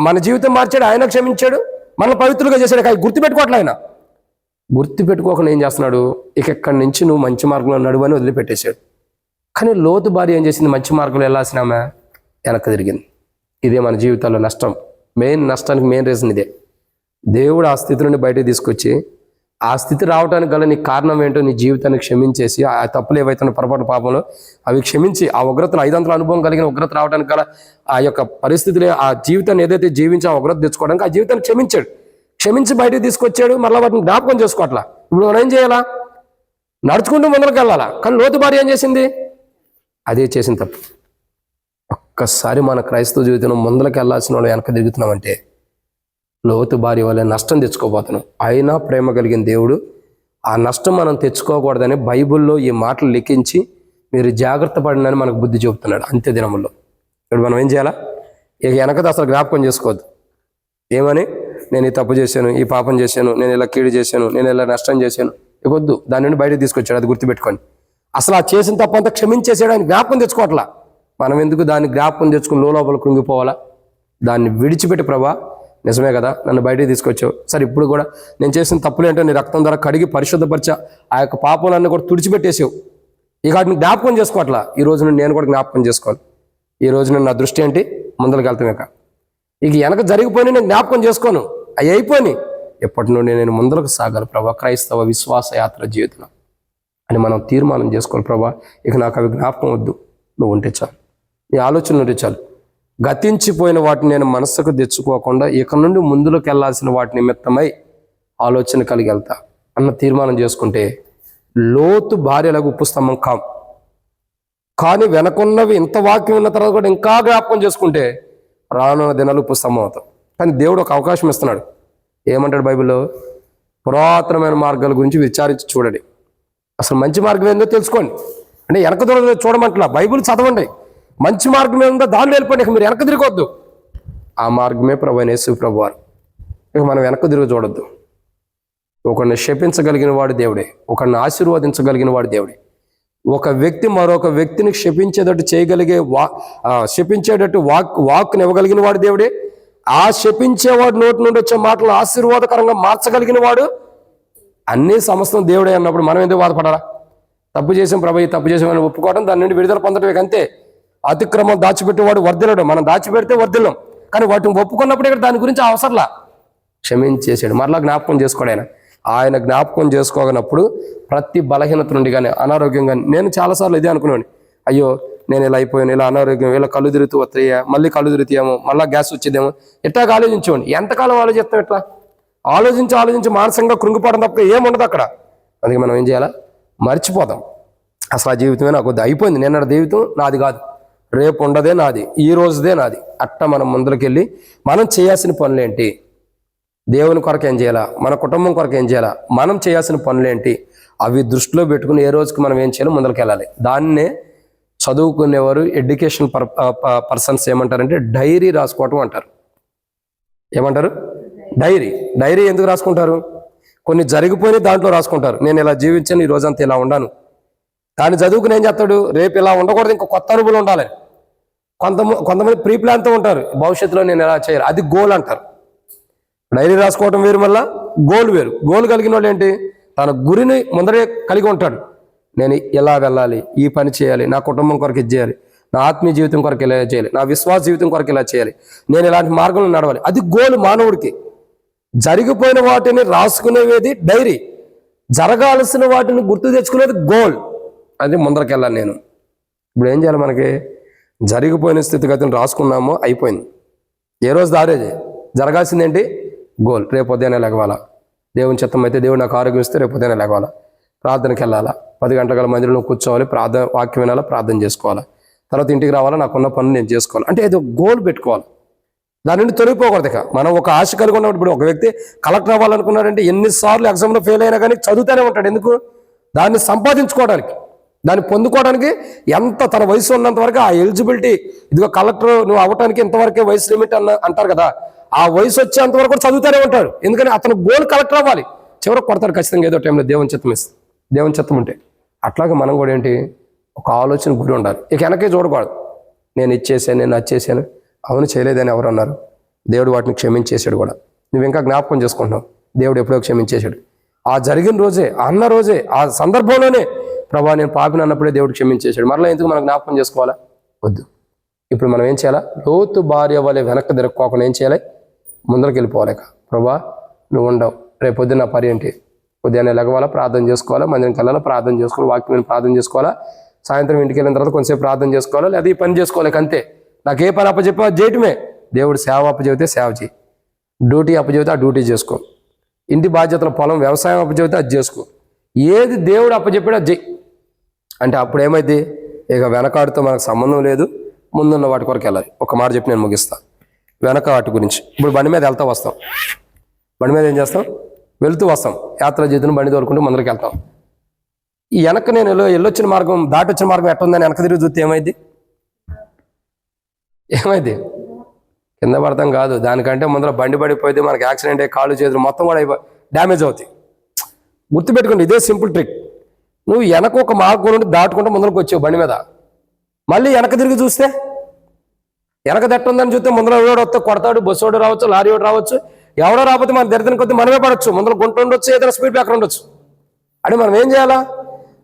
మన జీవితం మార్చాడు, ఆయన క్షమించాడు, మనల్ని పవిత్రులుగా చేశాడు. కానీ గుర్తుపెట్టుకోవట్లే ఆయన. గుర్తుపెట్టుకోకుండా ఏం చేస్తున్నాడు, ఇక్కడి నుంచి నువ్వు మంచి మార్గంలో నడువని వదిలిపెట్టేశాడు. కానీ లోతు భార్య ఏం చేసింది, మంచి మార్గంలో వెళ్ళాల్సిన ఆమె వెనక్కి తిరిగింది. ఇదే మన జీవితాల్లో నష్టం. నష్టానికి మెయిన్ రీజన్ ఇదే. దేవుడు ఆ స్థితి నుండి బయటకు తీసుకొచ్చి ఆ స్థితి రావడానికి గల నీ కారణం ఏంటో నీ జీవితాన్ని క్షమించేసి, ఆ తప్పులు ఏవైతే పొరపాటు పాపంలో అవి క్షమించి, ఆ ఉగ్రతలు 500 అనుభవం కలిగిన ఉగ్రత రావడానికి గల ఆ యొక్క పరిస్థితులు, ఆ జీవితాన్ని ఏదైతే జీవించి ఆ ఉగ్రత తెచ్చుకోవడానికి ఆ జీవితాన్ని క్షమించి బయటకు తీసుకొచ్చాడు. మరలా వాటిని జ్ఞాపకం చేసుకోవట్లా. ఇప్పుడు మనం ఏం చేయాలా, నడుచుకుంటూ ముందరకు వెళ్ళాలా. కానీ లోతు భార్య ఏం చేసింది, అదే చేసిన తప్పు. ఒక్కసారి మన క్రైస్తవ జీవితంలో ముందరకు వెళ్ళాల్సిన వాళ్ళు వెనక తిరుగుతున్నామంటే లోతు భార్య వల్ల నష్టం తెచ్చుకోబోతున్నాం. అయినా ప్రేమ కలిగిన దేవుడు ఆ నష్టం మనం తెచ్చుకోకూడదని బైబిల్లో ఈ మాటలు లిఖించి మీరు జాగ్రత్త పడినని మనకు బుద్ధి చెబుతున్నాడు. అంత్య దినముల్లో ఇప్పుడు మనం ఏం చేయాలా, ఇక వెనకది అసలు జ్ఞాపకం చేసుకోవద్దు. ఏమని, నేను ఈ తప్పు చేశాను, ఈ పాపం చేశాను, నేను ఇలా కీడు చేశాను, నేను ఇలా నష్టం చేశాను, ఇక వద్దు. దాని నుండి బయటకు తీసుకొచ్చాడు. అది గుర్తుపెట్టుకోండి. అసలు ఆ చేసిన తప్పంతా క్షమించేసాడు. ఆయన జ్ఞాపకం తెచ్చుకోవట్లా. మనం ఎందుకు దాన్ని జ్ఞాపకం తెచ్చుకుని లోపల కృంగిపోవాలా? దాన్ని విడిచిపెట్టి, ప్రభా నిజమే కదా, నన్ను బయటికి తీసుకొచ్చావు, సరే ఇప్పుడు కూడా నేను చేసిన తప్పులు ఏంటో నీ రక్తం ద్వారా కడిగి పరిశుద్ధపరిచా, ఆ యొక్క పాపాలన్నీ కూడా తుడిచిపెట్టేసావు. ఇక వాటిని జ్ఞాపకం చేసుకోవట్లా. ఈ రోజు నుండి నేను కూడా జ్ఞాపకం చేసుకోవాలి. ఈ రోజు నుండి నా దృష్టి ఏంటి, ముందరికి వెళ్తాం. ఇక వెనక జరిగిపోయి నేను జ్ఞాపకం చేసుకోను, అవి అయిపోయి ఎప్పటి నుండి నేను ముందరకు సాగాలి ప్రభా క్రైస్తవ విశ్వాస యాత్ర జీవితంలో అని మనం తీర్మానం చేసుకోవాలి. ప్రభా ఇక నాకు అవి జ్ఞాపకం వద్దు, నువ్వు ఉంటే చాలు, నీ ఆలోచన ఉంటే చాలు. గతించిపోయిన వాటిని నేను మనస్సుకు తెచ్చుకోకుండా ఇక నుండి ముందులోకి వెళ్ళాల్సిన వాటి నిమిత్తమై ఆలోచన కలిగి వెళ్తా అన్న తీర్మానం చేసుకుంటే లోతు భార్యలకు ఉప్పు స్తంభం కాం. కానీ వెనకున్నవి ఇంత వాక్యం ఉన్న తర్వాత కూడా ఇంకా జ్ఞాపకం చేసుకుంటే రానున్న దినాలు ఉప్పు స్తంభం అవుతాం. కానీ దేవుడు ఒక అవకాశం ఇస్తున్నాడు. ఏమంటాడు బైబిల్లో, పురాతనమైన మార్గాల గురించి విచారించి చూడండి, అసలు మంచి మార్గం ఏందో తెలుసుకోండి. అంటే వెనక దూరం చూడమంటలా, బైబిల్ చదవండి, మంచి మార్గం ఏముందో దానిలో వెళ్ళిపోండి. ఇక మీరు వెనక తిరగొద్దు. ఆ మార్గమే ప్రభువైన యేసు ప్రభువారు. ఇక మనం వెనక తిరిగి చూడొద్దు. ఒకరిని శపించగలిగిన వాడు దేవుడే, ఒకరిని ఆశీర్వదించగలిగిన వాడు దేవుడే. ఒక వ్యక్తి మరొక వ్యక్తిని శపించేటట్టు చేయగలిగే శపించేటట్టు వాక్ని ఇవ్వగలిగిన వాడు దేవుడే. ఆ శపించేవాడు నోటి నుండి వచ్చే మాటలు ఆశీర్వాదకరంగా మార్చగలిగిన వాడు. అన్ని సమస్తం దేవుడే అన్నప్పుడు మనం ఎందుకు బాధపడాలా? తప్పు చేసాం ప్రభు, ఈ తప్పు చేసామని ఒప్పుకోవడం, దాని నుండి విడుదల పొందడం అంతే. అతిక్రమం దాచిపెట్టేవాడు వర్ధిల్లడు, మనం దాచిపెడితే వర్ధిల్లం. కానీ వాటిని ఒప్పుకున్నప్పుడు ఇక్కడ దాని గురించి అవసరంలా, క్షమించేసాడు. మరలా జ్ఞాపకం చేసుకోడు. ఆయన జ్ఞాపకం చేసుకోగనప్పుడు ప్రతి బలహీనత నుండి కానీ అనారోగ్యం కానీ, నేను చాలాసార్లు ఇదే అనుకున్నాను, అయ్యో నేను ఇలా అయిపోయాను, ఇలా అనారోగ్యం, ఇలా కళ్ళు తిరుగుతూ వస్తాయా, మళ్ళీ కళ్ళు తిరుగుతాయేమో, మళ్ళీ గ్యాస్ వచ్చేదేమో, ఎట్లా ఆలోచించేవాడిని. ఎంతకాలం ఆలోచిస్తాం? ఎట్లా ఆలోచించి మానసికంగా కృంగిపోవడం తప్ప ఏముండదు అక్కడ. అందుకే మనం ఏం చేయాలా, మర్చిపోతాం. అసలు ఆ జీవితమే నాకు వద్దు, అయిపోయింది, నిన్న జీవితం నాది కాదు, రేపు ఉండదే నాది, ఈ రోజుదే నాది. అట్ట మనం ముందరకెళ్ళి మనం చేయాల్సిన పనులేంటి, దేవుని కొరకు ఏం చేయాలా, మన కుటుంబం కొరకు ఏం చేయాలా, మనం చేయాల్సిన పనులేంటి, అవి దృష్టిలో పెట్టుకుని ఏ రోజుకి మనం ఏం చేయాలో ముందరికి వెళ్ళాలి. దాన్నే చదువుకునేవారు, ఎడ్యుకేషన్ పర్సన్స్ ఏమంటారంటే డైరీ రాసుకోవటం అంటారు. ఏమంటారు? డైరీ ఎందుకు రాసుకుంటారు? కొన్ని జరిగిపోయిన దాంట్లో రాసుకుంటారు. నేను ఇలా జీవించాను, ఈ రోజంతా ఇలా ఉండాను. దాన్ని చదువుకుని ఏం చేస్తాడు, రేపు ఇలా ఉండకూడదు, ఇంకా కొత్త అనుభవం ఉండాలి. కొంతమంది ప్రీ ప్లాన్తో ఉంటారు, భవిష్యత్తులో నేను ఎలా చేయాలి, అది గోల్ అంటారు. డైరీ రాసుకోవటం వేరు, మళ్ళా గోల్ వేరు. గోల్ కలిగిన వాళ్ళు ఏంటి, తన గురిని ముందరే కలిగి ఉంటాడు. నేను ఎలా వెళ్ళాలి, ఈ పని చేయాలి, నా కుటుంబం కొరకు ఇది చేయాలి, నా ఆత్మీయ జీవితం కొరకు ఇలా చేయాలి, నా విశ్వాస జీవితం కొరకు ఇలా చేయాలి, నేను ఇలాంటి మార్గంలో నడవాలి. అది గోల్ మానవుడికి. జరిగిపోయిన వాటిని రాసుకునేది డైరీ, జరగాల్సిన వాటిని గుర్తు తెచ్చుకునేది గోల్. అది ముందరకెళ్ళాలి. నేను ఇప్పుడు ఏం చేయాలి, మనకి జరిగిపోయిన స్థితిగతిని రాసుకున్నామో అయిపోయింది. ఏ రోజు దారేది, జరగాల్సిందేంటి గోల్. రేపు ఉదయాన్నే లేవాలా, దేవుని చిత్తం అయితే దేవుడు నాకు ఆరోగ్యం ఇస్తే రేపు ఉదయాన్నే లేవాలా, ప్రార్థనకి వెళ్ళాలా, 10 గంటల మందిరంలో కూర్చోవాలి, వాక్యం వినాలా, ప్రార్థన చేసుకోవాలా, తర్వాత ఇంటికి రావాలా, నాకున్న పనులు నేను చేసుకోవాలి. అంటే ఏదో గోల్ పెట్టుకోవాలి, దాని నుండి తొలగిపోకూడదు. ఇక మనం ఒక ఆశ కలిగి ఉన్నప్పుడు, ఇప్పుడు ఒక వ్యక్తి కలెక్టర్ అవ్వాలనుకున్నాడంటే ఎన్నిసార్లు ఎగ్జామ్లో ఫెయిల్ అయినా కానీ చదువుతూనే ఉంటాడు. ఎందుకు? దాన్ని సంపాదించుకోవడానికి. దాన్ని పొందుకోవడానికి ఎంత తన వయసు ఉన్నంత వరకు ఆ ఎలిజిబిలిటీ, ఇదిగో కలెక్టర్ నువ్వు అవ్వటానికి ఇంతవరకే వయసు లిమిట్ అంటారు కదా, ఆ వయసు వచ్చేంత వరకు కూడా చదువుతానే ఉంటాడు. ఎందుకని అతను గోల్ కలెక్టర్ అవ్వాలి. చివరికి కొడతాడు ఖచ్చితంగా ఏదో టైంలో దేవుని చిత్తం ఉంటే. అట్లాగే మనం కూడా ఏంటి, ఒక ఆలోచన గురి ఉండాలి. ఇక వెనకే చూడకూడదు. నేను ఇచ్చేసాను, నేను వచ్చేసాను, అవును చేయలేదని ఎవరు అన్నారు? దేవుడు వాటిని క్షమించేశాడు కూడా. నువ్వు ఇంకా జ్ఞాపకం చేసుకుంటున్నావు, దేవుడు ఎప్పుడో క్షమించేశాడు. ఆ జరిగిన రోజే, అన్న రోజే, ఆ సందర్భంలోనే ప్రభా నేను పాపిని అన్నప్పుడే దేవుడు క్షమించేశాడు. మరలా ఎందుకు మనం జ్ఞాపకం చేసుకోవాలా? వద్దు. ఇప్పుడు మనం ఏం చేయాలా? లోతు భార్య వలె వెనక్కి తిరగకోకుండా ఏం చేయాలి? ముందరికి వెళ్ళిపోవాలి. ప్రభా నువ్వు ఉండవు, రేపు పొద్దున్న నా పని ఏంటి? ఉదయాన్నే లెగవాలా, ప్రార్థన చేసుకోవాలా, మందిరంకి వెళ్ళాలా, ప్రార్థన చేసుకోవాలి, వాక్యం ప్రార్థన చేసుకోవాలా, సాయంత్రం ఇంటికి వెళ్ళిన తర్వాత కొంచెంసేపు ప్రార్థన చేసుకోవాలా, లేదా ఈ పని చేసుకోవాలి. అంతే. నాకు ఏ పని అప్పచెప్పా చేయటమే. దేవుడు సేవ అప్పచెబితే సేవ చేయి, డ్యూటీ అప్పచెబితే ఆ డ్యూటీ చేసుకో, ఇంటి బాధ్యతల పొలం వ్యవసాయం అప్పచెబితే అది చేసుకో, ఏది దేవుడు అప్పచెప్పాడు అది చేయి. అంటే అప్పుడు ఏమైంది? ఇక వెనకాడితో మనకు సంబంధం లేదు, ముందున్న వాటి కొరకు వెళ్ళాలి. ఒక మాట చెప్పి నేను ముగిస్తాను వెనక వాటి గురించి. ఇప్పుడు బండి మీద వెళ్తా వస్తాం, బండి మీద ఏం చేస్తాం? వెళుతూ వస్తాం. యాత్ర జీవితం బండి దొరుకుంటూ ముందరికి వెళ్తాం. ఈ వెనక నేను వెళ్ళొచ్చిన మార్గం, దాటొచ్చిన మార్గం ఎట్ట ఉందని వెనక తిరిగి చూస్తే ఏమైంది? కింద పడతాం కాదు, దానికంటే ముందర బండి పడిపోతే మనకి యాక్సిడెంట్ అయ్యి కాళ్ళు చేతులు మొత్తం కూడా డ్యామేజ్ అవుతాయి. గుర్తుపెట్టుకోండి, ఇదే సింపుల్ ట్రిక్. నువ్వు వెనక ఒక మార్గం నుండి దాటుకుంటూ ముందరకు వచ్చావు బండి మీద, మళ్ళీ వెనక తిరిగి చూస్తే వెనక దట్టుందని చూస్తే ముందర ఎవడో వస్తే కొడతాడు, బస్సు వాడు రావచ్చు, లారీ వాడు రావచ్చు, ఎవడో రాకపోతే మన దరిద్రం కొద్ది మనమే పడవచ్చు, ముందర గుంట ఉండొచ్చు, ఏదైనా స్పీడ్ బ్రేకర్ ఉండొచ్చు. అని మనం ఏం చేయాలా?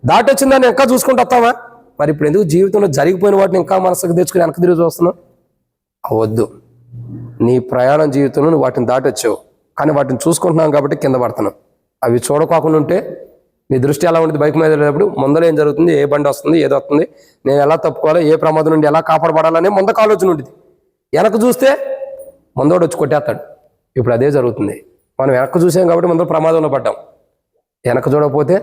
దాటొచ్చిందని ఇంకా చూసుకుంటూ వస్తావా? మరి ఇప్పుడు ఎందుకు జీవితంలో జరిగిపోయిన వాటిని ఇంకా మనసుకు తెచ్చుకుని వెనక తిరిగి చూస్తున్నావు? అవద్దు. నీ ప్రయాణం జీవితంలో నువ్వు వాటిని దాటొచ్చావు, కానీ వాటిని చూసుకుంటున్నాం కాబట్టి కింద పడుతున్నావు. అవి చూడకోకుండా ఉంటే నీ దృష్టి ఎలా ఉంటుంది? బైక్ మీద వెళ్ళేటప్పుడు ముందర ఏం జరుగుతుంది, ఏ బండి వస్తుంది, ఏది వస్తుంది, నేను ఎలా తప్పుకోవాలో, ఏ ప్రమాదం నుండి ఎలా కాపాడబడాలనే ముందకు ఆలోచన ఉంటుంది. వెనక చూస్తే ముందోడు వచ్చి కొట్టేస్తాడు. ఇప్పుడు అదే జరుగుతుంది. మనం వెనక చూసాం కాబట్టి ముందర ప్రమాదంలో పడ్డాం. వెనక చూడకపోతే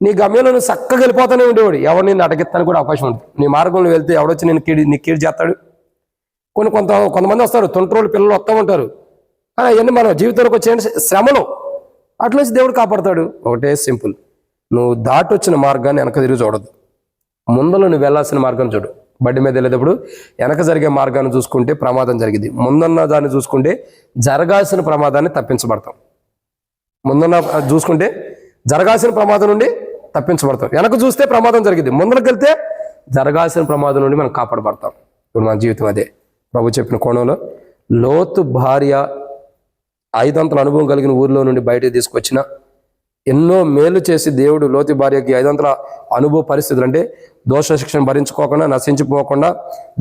నీ గమ్యంలో నువ్వు చక్కగా వెళ్ళిపోతానే ఉండేవాడు. ఎవరు నేను అటగిస్తానికి కూడా అవకాశం ఉంటుంది. నీ మార్గంలో వెళ్తే ఎవడొచ్చి నేను నీ కీడు చేస్తాడు? కొంతమంది వస్తారు, తొంటరోళ్ళు పిల్లలు వస్తూ ఉంటారు. అవన్నీ మన జీవితంలోకి వచ్చే శ్రమలు, అట్లసి దేవుడు కాపాడతాడు. ఒకటే సింపుల్, నువ్వు దాటొచ్చిన మార్గాన్ని వెనక తిరిగి చూడదు, ముందలో నువ్వు వెళ్ళాల్సిన మార్గం చూడు. బండి మీద వెళ్ళేటప్పుడు వెనక జరిగే మార్గాన్ని చూసుకుంటే ప్రమాదం జరిగింది, ముందున్న దాన్ని చూసుకుంటే జరగాల్సిన ప్రమాదాన్ని తప్పించబడతాం. ముందున్న చూసుకుంటే జరగాల్సిన ప్రమాదం నుండి తప్పించబడతాం. వెనక చూస్తే ప్రమాదం జరిగింది, ముందరకు వెళ్తే జరగాల్సిన ప్రమాదం నుండి మనం కాపాడబడతాం. ఇప్పుడు మన జీవితం అదే. ప్రభు చెప్పిన కోణంలో లోతు భార్య 500 అనుభవం కలిగిన ఊరిలో నుండి బయటకు తీసుకొచ్చిన, ఎన్నో మేలు చేసి దేవుడు లోతు భార్యకి 500 అనుభవ పరిస్థితులు, అంటే దోష శిక్షణ భరించుకోకుండా, నశించిపోకుండా,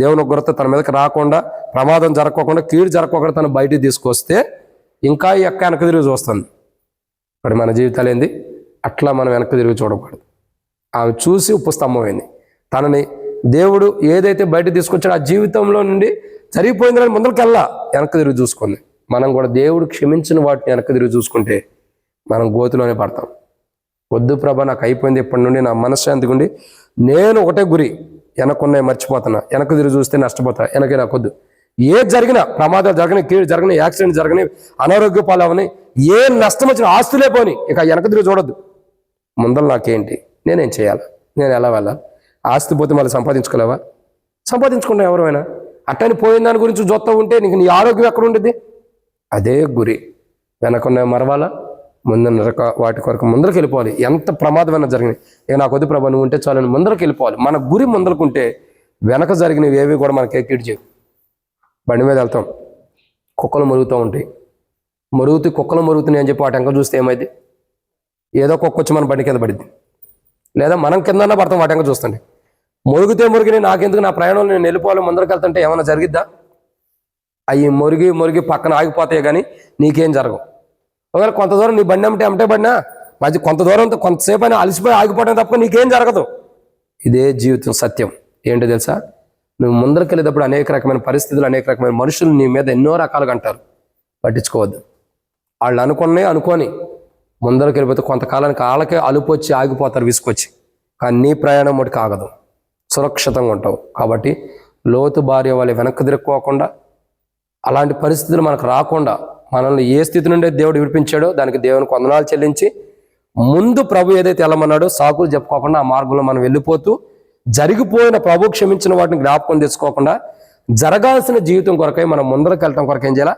దేవుని ఉగ్రత తన మీదకి రాకుండా, ప్రమాదం జరగకోకుండా, కీడు జరగకోకుండా తను బయటికి తీసుకొస్తే ఇంకా వెనక తిరిగి చూస్తుంది. ఇప్పుడు మన జీవితాలు ఏంది? అట్లా మనం వెనక తిరిగి చూడకూడదు. ఆమె చూసి ఉప్పు స్తంభమైంది. తనని దేవుడు ఏదైతే బయట తీసుకొచ్చాడో ఆ జీవితంలో నుండి జరిగిపోయిందని ముందరికి వెళ్ళా, వెనక తిరిగి చూసుకుంది. మనం కూడా దేవుడు క్షమించిన వాటిని వెనక తిరిగి చూసుకుంటే మనం గోతులోనే పడతాం. వద్దు ప్రభా నాకు అయిపోయింది, ఇప్పటి నుండి నా మనశ్శాంతిగా ఉండి నేను ఒకటే గురి, వెనక్కున్నాయి మర్చిపోతున్నా, వెనక తిరిగి చూస్తే నష్టపోతా, వెనకే నాకు వద్దు. ఏది జరిగినా, ప్రమాదాలు జరిగినాయి, కీడు జరిగినాయి, యాక్సిడెంట్ జరిగినాయి, అనారోగ్య పాలవని, ఏ నష్టం వచ్చినా ఆస్తులే పోని, ఇక వెనక తిరిగి చూడొద్దు. ముందర నాకేంటి, నేనేం చేయాలి, నేను ఎలా వెళ్ళాలి? ఆస్తి పోతే మళ్ళీ సంపాదించుకోలేవా? సంపాదించుకున్నా ఎవరైనా. అట్టని పోయిన దాని గురించి చూస్తూ ఉంటే నీకు నీ ఆరోగ్యం ఎక్కడ ఉండేది? అదే గురి, వెనకున్న మరవాలా, ముందున్న వాటి కొరకు ముందరికి వెళ్ళిపోవాలి. ఎంత ప్రమాదమైనా జరిగినాయి, ఇక నాకు వద్దు ప్రభా నువ్వు ఉంటే చాలని ముందరికి వెళ్ళిపోవాలి. మన గురి ముందరకుంటే వెనక జరిగినవి ఏవి కూడా మనకి కీడు చేయవు. బండి మీద వెళ్తాం, కుక్కలు మరుగుతూ ఉంటాయి, కుక్కలు మరుగుతున్నాయి అని చెప్పి వాటి వెనక చూస్తే ఏమైంది? ఏదో కుక్క వచ్చి మన బండి కింద పడింది, లేదా మనం కిందన్నా పడతాం వాటి వెనక చూస్తుంటే. మురిగితే నాకెందుకు, నా ప్రయాణంలో నేను వెళ్ళిపోవాలి, ముందరికి వెళ్తుంటే ఏమైనా జరిగిద్దా? అవి మురిగి పక్కన ఆగిపోతాయి కానీ నీకేం జరగవు. ఒకవేళ కొంత దూరం నీ బండి అమ్టే పడినా మధ్య కొంత దూరం కొంతసేపు అయినా అలసిపోయి ఆగిపోవడం తప్ప నీకేం జరగదు. ఇదే జీవితం సత్యం. ఏంటో తెలుసా? నువ్వు ముందరికి వెళ్ళేటప్పుడు అనేక రకమైన పరిస్థితులు, అనేక రకమైన మనుషులు నీ మీద ఎన్నో రకాలుగా అంటారు, పట్టించుకోవద్దు. వాళ్ళు అనుకొని ముందరికి వెళ్ళిపోతే కొంతకాలానికి వాళ్ళకే అలుపు వచ్చి ఆగిపోతారు, విసుకొచ్చి. కానీ నీ ప్రయాణం ఒకటి కాగదు, సురక్షితంగా ఉంటావు. కాబట్టి లోతు భార్య వాళ్ళు వెనక్కి తిరుక్కోకుండా, అలాంటి పరిస్థితులు మనకు రాకుండా, మనల్ని ఏ స్థితి నుండి దేవుడు విడిపించాడో దానికి దేవునికి వందనాలు చెల్లించి ముందు ప్రభు ఏదైతే వెళ్ళమన్నాడో సాకులు చెప్పుకోకుండా ఆ మార్గంలో మనం వెళ్ళిపోతూ జరిగిపోయిన ప్రభు క్షమించిన వాటిని జ్ఞాపకం తెచ్చుకోకుండా జరగాల్సిన జీవితం కొరకై మనం ముందరకు వెళ్ళటం కొరకు ఏం చేయాలా?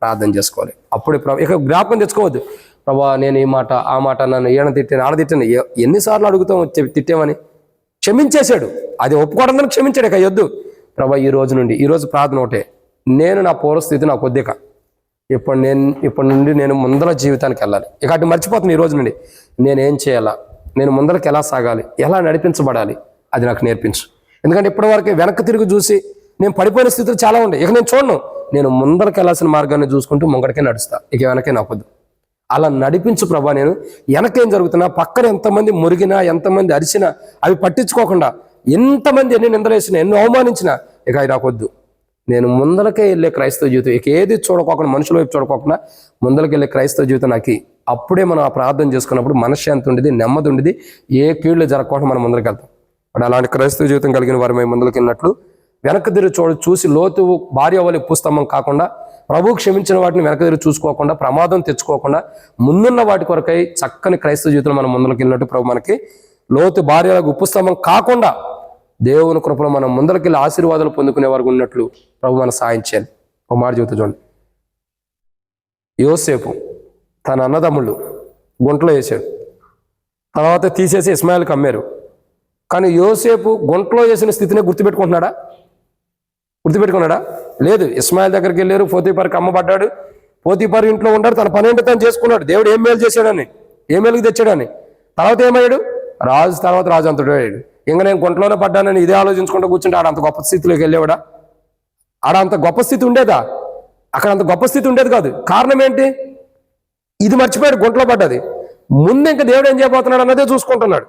ప్రార్థన చేసుకోవాలి. అప్పుడు ఇక జ్ఞాపకం తెచ్చుకోవద్దు, ప్రభా నేను ఈ మాట ఆ మాట నన్ను ఈయన తిట్టాను ఆడ తిట్టాను, ఎన్నిసార్లు అడుగుతాం తిట్టామని. క్షమించేశాడు, అది ఒప్పుకోవడం క్షమించాడు. ఇక యొద్దు ప్రభా ఈ రోజు నుండి, ఈ రోజు ప్రార్థన ఒకటే, నేను నా పూర్వస్థితి నాకు వద్దిక, ఇప్పటి నుండి నేను ముందర జీవితానికి వెళ్ళాలి. ఇక అటు మర్చిపోతున్నాను. ఈ రోజు నుండి నేనేం చేయాలా, నేను ముందరకు ఎలా సాగాలి, ఎలా నడిపించబడాలి, అది నాకు నేర్పించు. ఎందుకంటే ఇప్పటివరకు వెనక్కి తిరిగి చూసి నేను పడిపోయిన స్థితులు చాలా ఉండే. ఇక నేను చూడను, నేను ముందరకు వెళ్ళాల్సిన మార్గాన్ని చూసుకుంటూ ముంగడికే నడుస్తా, ఇక వెనకే నాకొద్దు. అలా నడిపించు ప్రభా. నేను వెనకేం జరుగుతున్నా, పక్కన ఎంతమంది మురిగినా ఎంతమంది అరిచినా అవి పట్టించుకోకుండా, ఎంతమంది ఎన్ని నిందలేసినా ఎన్ని అవమానించినా ఇక అవి నాకొద్దు. నేను ముందరకే వెళ్ళే క్రైస్తవ జీవితం, ఇక ఏది చూడకోకుండా మనుషుల వైపు చూడకోకుండా ముందరకి వెళ్ళే క్రైస్తవ జీవితం నాకు. అప్పుడే మనం ఆ ప్రార్థన చేసుకున్నప్పుడు మనశ్శాంతి ఉండేది, నెమ్మది ఉండేది, ఏ కీళ్ళు జరగకుండా మనం ముందరికి వెళ్తాం. అప్పుడు అలాంటి క్రైస్తవ జీవితం కలిగిన వారు మేము ముందరికి వెళ్ళినట్లు వెనక్కి తిరిగి చూసి లోతు భార్య వల్ల ఉప్పుస్తంభం కాకుండా, ప్రభు క్షమించిన వాటిని వెనక్కి తిరిగి చూసుకోకుండా, ప్రమాదం తెచ్చుకోకుండా, ముందున్న వాటి కొరకై చక్కని క్రైస్తవ జీవితంలో మనం ముందరికి వెళ్ళినట్టు ప్రభు మనకి లోతు భార్యలకు ఉప్పుస్తంభం కాకుండా దేవుని కృపలో మనం ముందరికి వెళ్ళి ఆశీర్వాదాలు పొందుకునే వారికి ఉన్నట్లు ప్రభు మన సాయం చేయాలి. ఒక మాట జీవితం చూడండి. యోసేపు తన అన్నదమ్ముళ్ళు గుంటలో వేసాడు, తర్వాత తీసేసి ఇస్మాయిల్కి అమ్మారు. కానీ యోసేపు గుంటలో వేసిన స్థితినే గుర్తుపెట్టుకున్నాడా? లేదు. ఇస్మాయిల్ దగ్గరికి వెళ్ళారు, పోతీఫర్కి అమ్మబడ్డాడు, పోతీఫర్ ఇంట్లో ఉన్నాడు, తన పని ఏంటో తను చేసుకున్నాడు. దేవుడు ఏం మేలు చేశాడని, ఏ మేలుకి తెచ్చాడని. తర్వాత ఏమయ్యాడు? రాజు అంతడు అయ్యాడు. ఇంకా నేను గుంటలోనే పడ్డానని ఇదే ఆలోచించుకుంటూ కూర్చుంటే ఆడ అంత గొప్ప స్థితిలోకి వెళ్ళేవాడా? ఆడ అంత గొప్ప స్థితి ఉండేదా? అక్కడ అంత గొప్ప స్థితి ఉండేది కాదు. కారణం ఏంటి? ఇది మర్చిపోయాడు, గుంటలో పడ్డది. ముందు ఇంకా దేవుడు ఏం చేయబోతున్నాడు అన్నదే చూసుకుంటున్నాడు.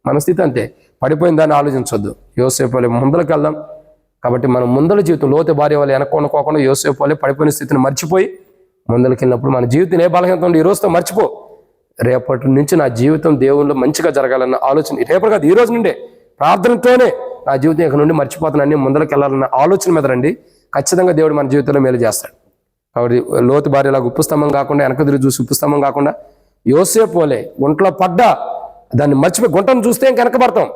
మన స్థితి అంతే, పడిపోయిన దాన్ని ఆలోచించొద్దు. యోసేపు వలె ముందరికి వెళ్దాం. కాబట్టి మనం ముందల జీవితం లోతు భార్య వల్ల వెనక్కోనుకోకుండా యోసేపు వలె పడిపోయిన స్థితిని మర్చిపోయి ముందరికి వెళ్ళినప్పుడు మన జీవితం ఏ బలహీనత ఉండి ఈ రోజుతో మర్చిపో. రేపటి నుంచి నా జీవితం దేవుళ్ళు మంచిగా జరగాలన్న ఆలోచన, రేపటి కాదు ఈ రోజు నుండే ప్రార్థనతోనే నా జీవితం ఇక నుండి మర్చిపోతున్నాను, ముందరికి వెళ్ళాలన్న ఆలోచన మీద రండి. ఖచ్చితంగా దేవుడు మన జీవితంలో మేలు చేస్తాడు. కాబట్టి లోతు భార్యలాగా ఉప్పుస్తంభం కాకుండా, వెనక తిరిగి చూసి ఉప్పుస్తంభం కాకుండా, యోసేపు వలె గుంటలో పడ్డా దాన్ని మర్చిపోయి, గుంటను చూస్తే ఇంక వెనకబడతాం.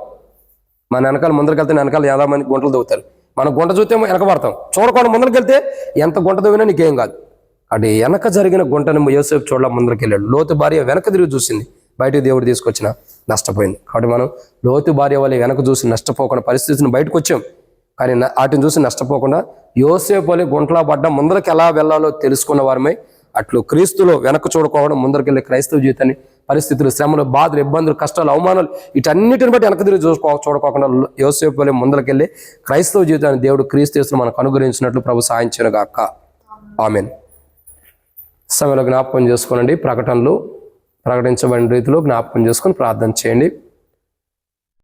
మన వెనకాల ముందరికి వెళ్తే వెనకాల 50 మంది గుంటలు దవ్వుతారు. మనం గుంట చూస్తే వెనకబడతాం. చూడకుండా ముందరికి వెళ్తే ఎంత గుంట దవ్వినా నీకేం కాదు. అంటే వెనక జరిగిన గుంటను యోసేపు చూడలా ముందరికి వెళ్ళాడు. లోతు భార్య వెనక తిరిగి చూసింది, బయటకు దేవుడు తీసుకొచ్చిన నష్టపోయింది. కాబట్టి మనం లోతు భార్య వల్ల వెనక చూసి నష్టపోకుండా పరిస్థితిని బయటకు వచ్చాం. కానీ వాటిని చూసి నష్టపోకుండా యోసేపు వలె గుంటలా పడ్డా ముందరికి ఎలా వెళ్ళాలో తెలుసుకున్న వారమై అట్లు క్రీస్తులో వెనక చూడకోవడం, ముందరికి వెళ్ళే క్రైస్తవ జీవితాన్ని పరిస్థితులు, శ్రమలు, బాధలు, ఇబ్బందులు, కష్టాలు, అవమానాలు వీటన్నిటిని బట్టి వెనక తిరిగి చూడకోకుండా యోసేపు వలె ముందరికి వెళ్ళి క్రైస్తవ జీవితాన్ని దేవుడు క్రీస్తు మనకు అనుగ్రహించినట్లు ప్రభు సాయం చేయనుగాక. ఆమేన్. సమయంలో జ్ఞాపకం చేసుకోనండి. ప్రకటనలు ప్రకటించబడిన రీతిలో జ్ఞాపకం చేసుకొని ప్రార్థన చేయండి.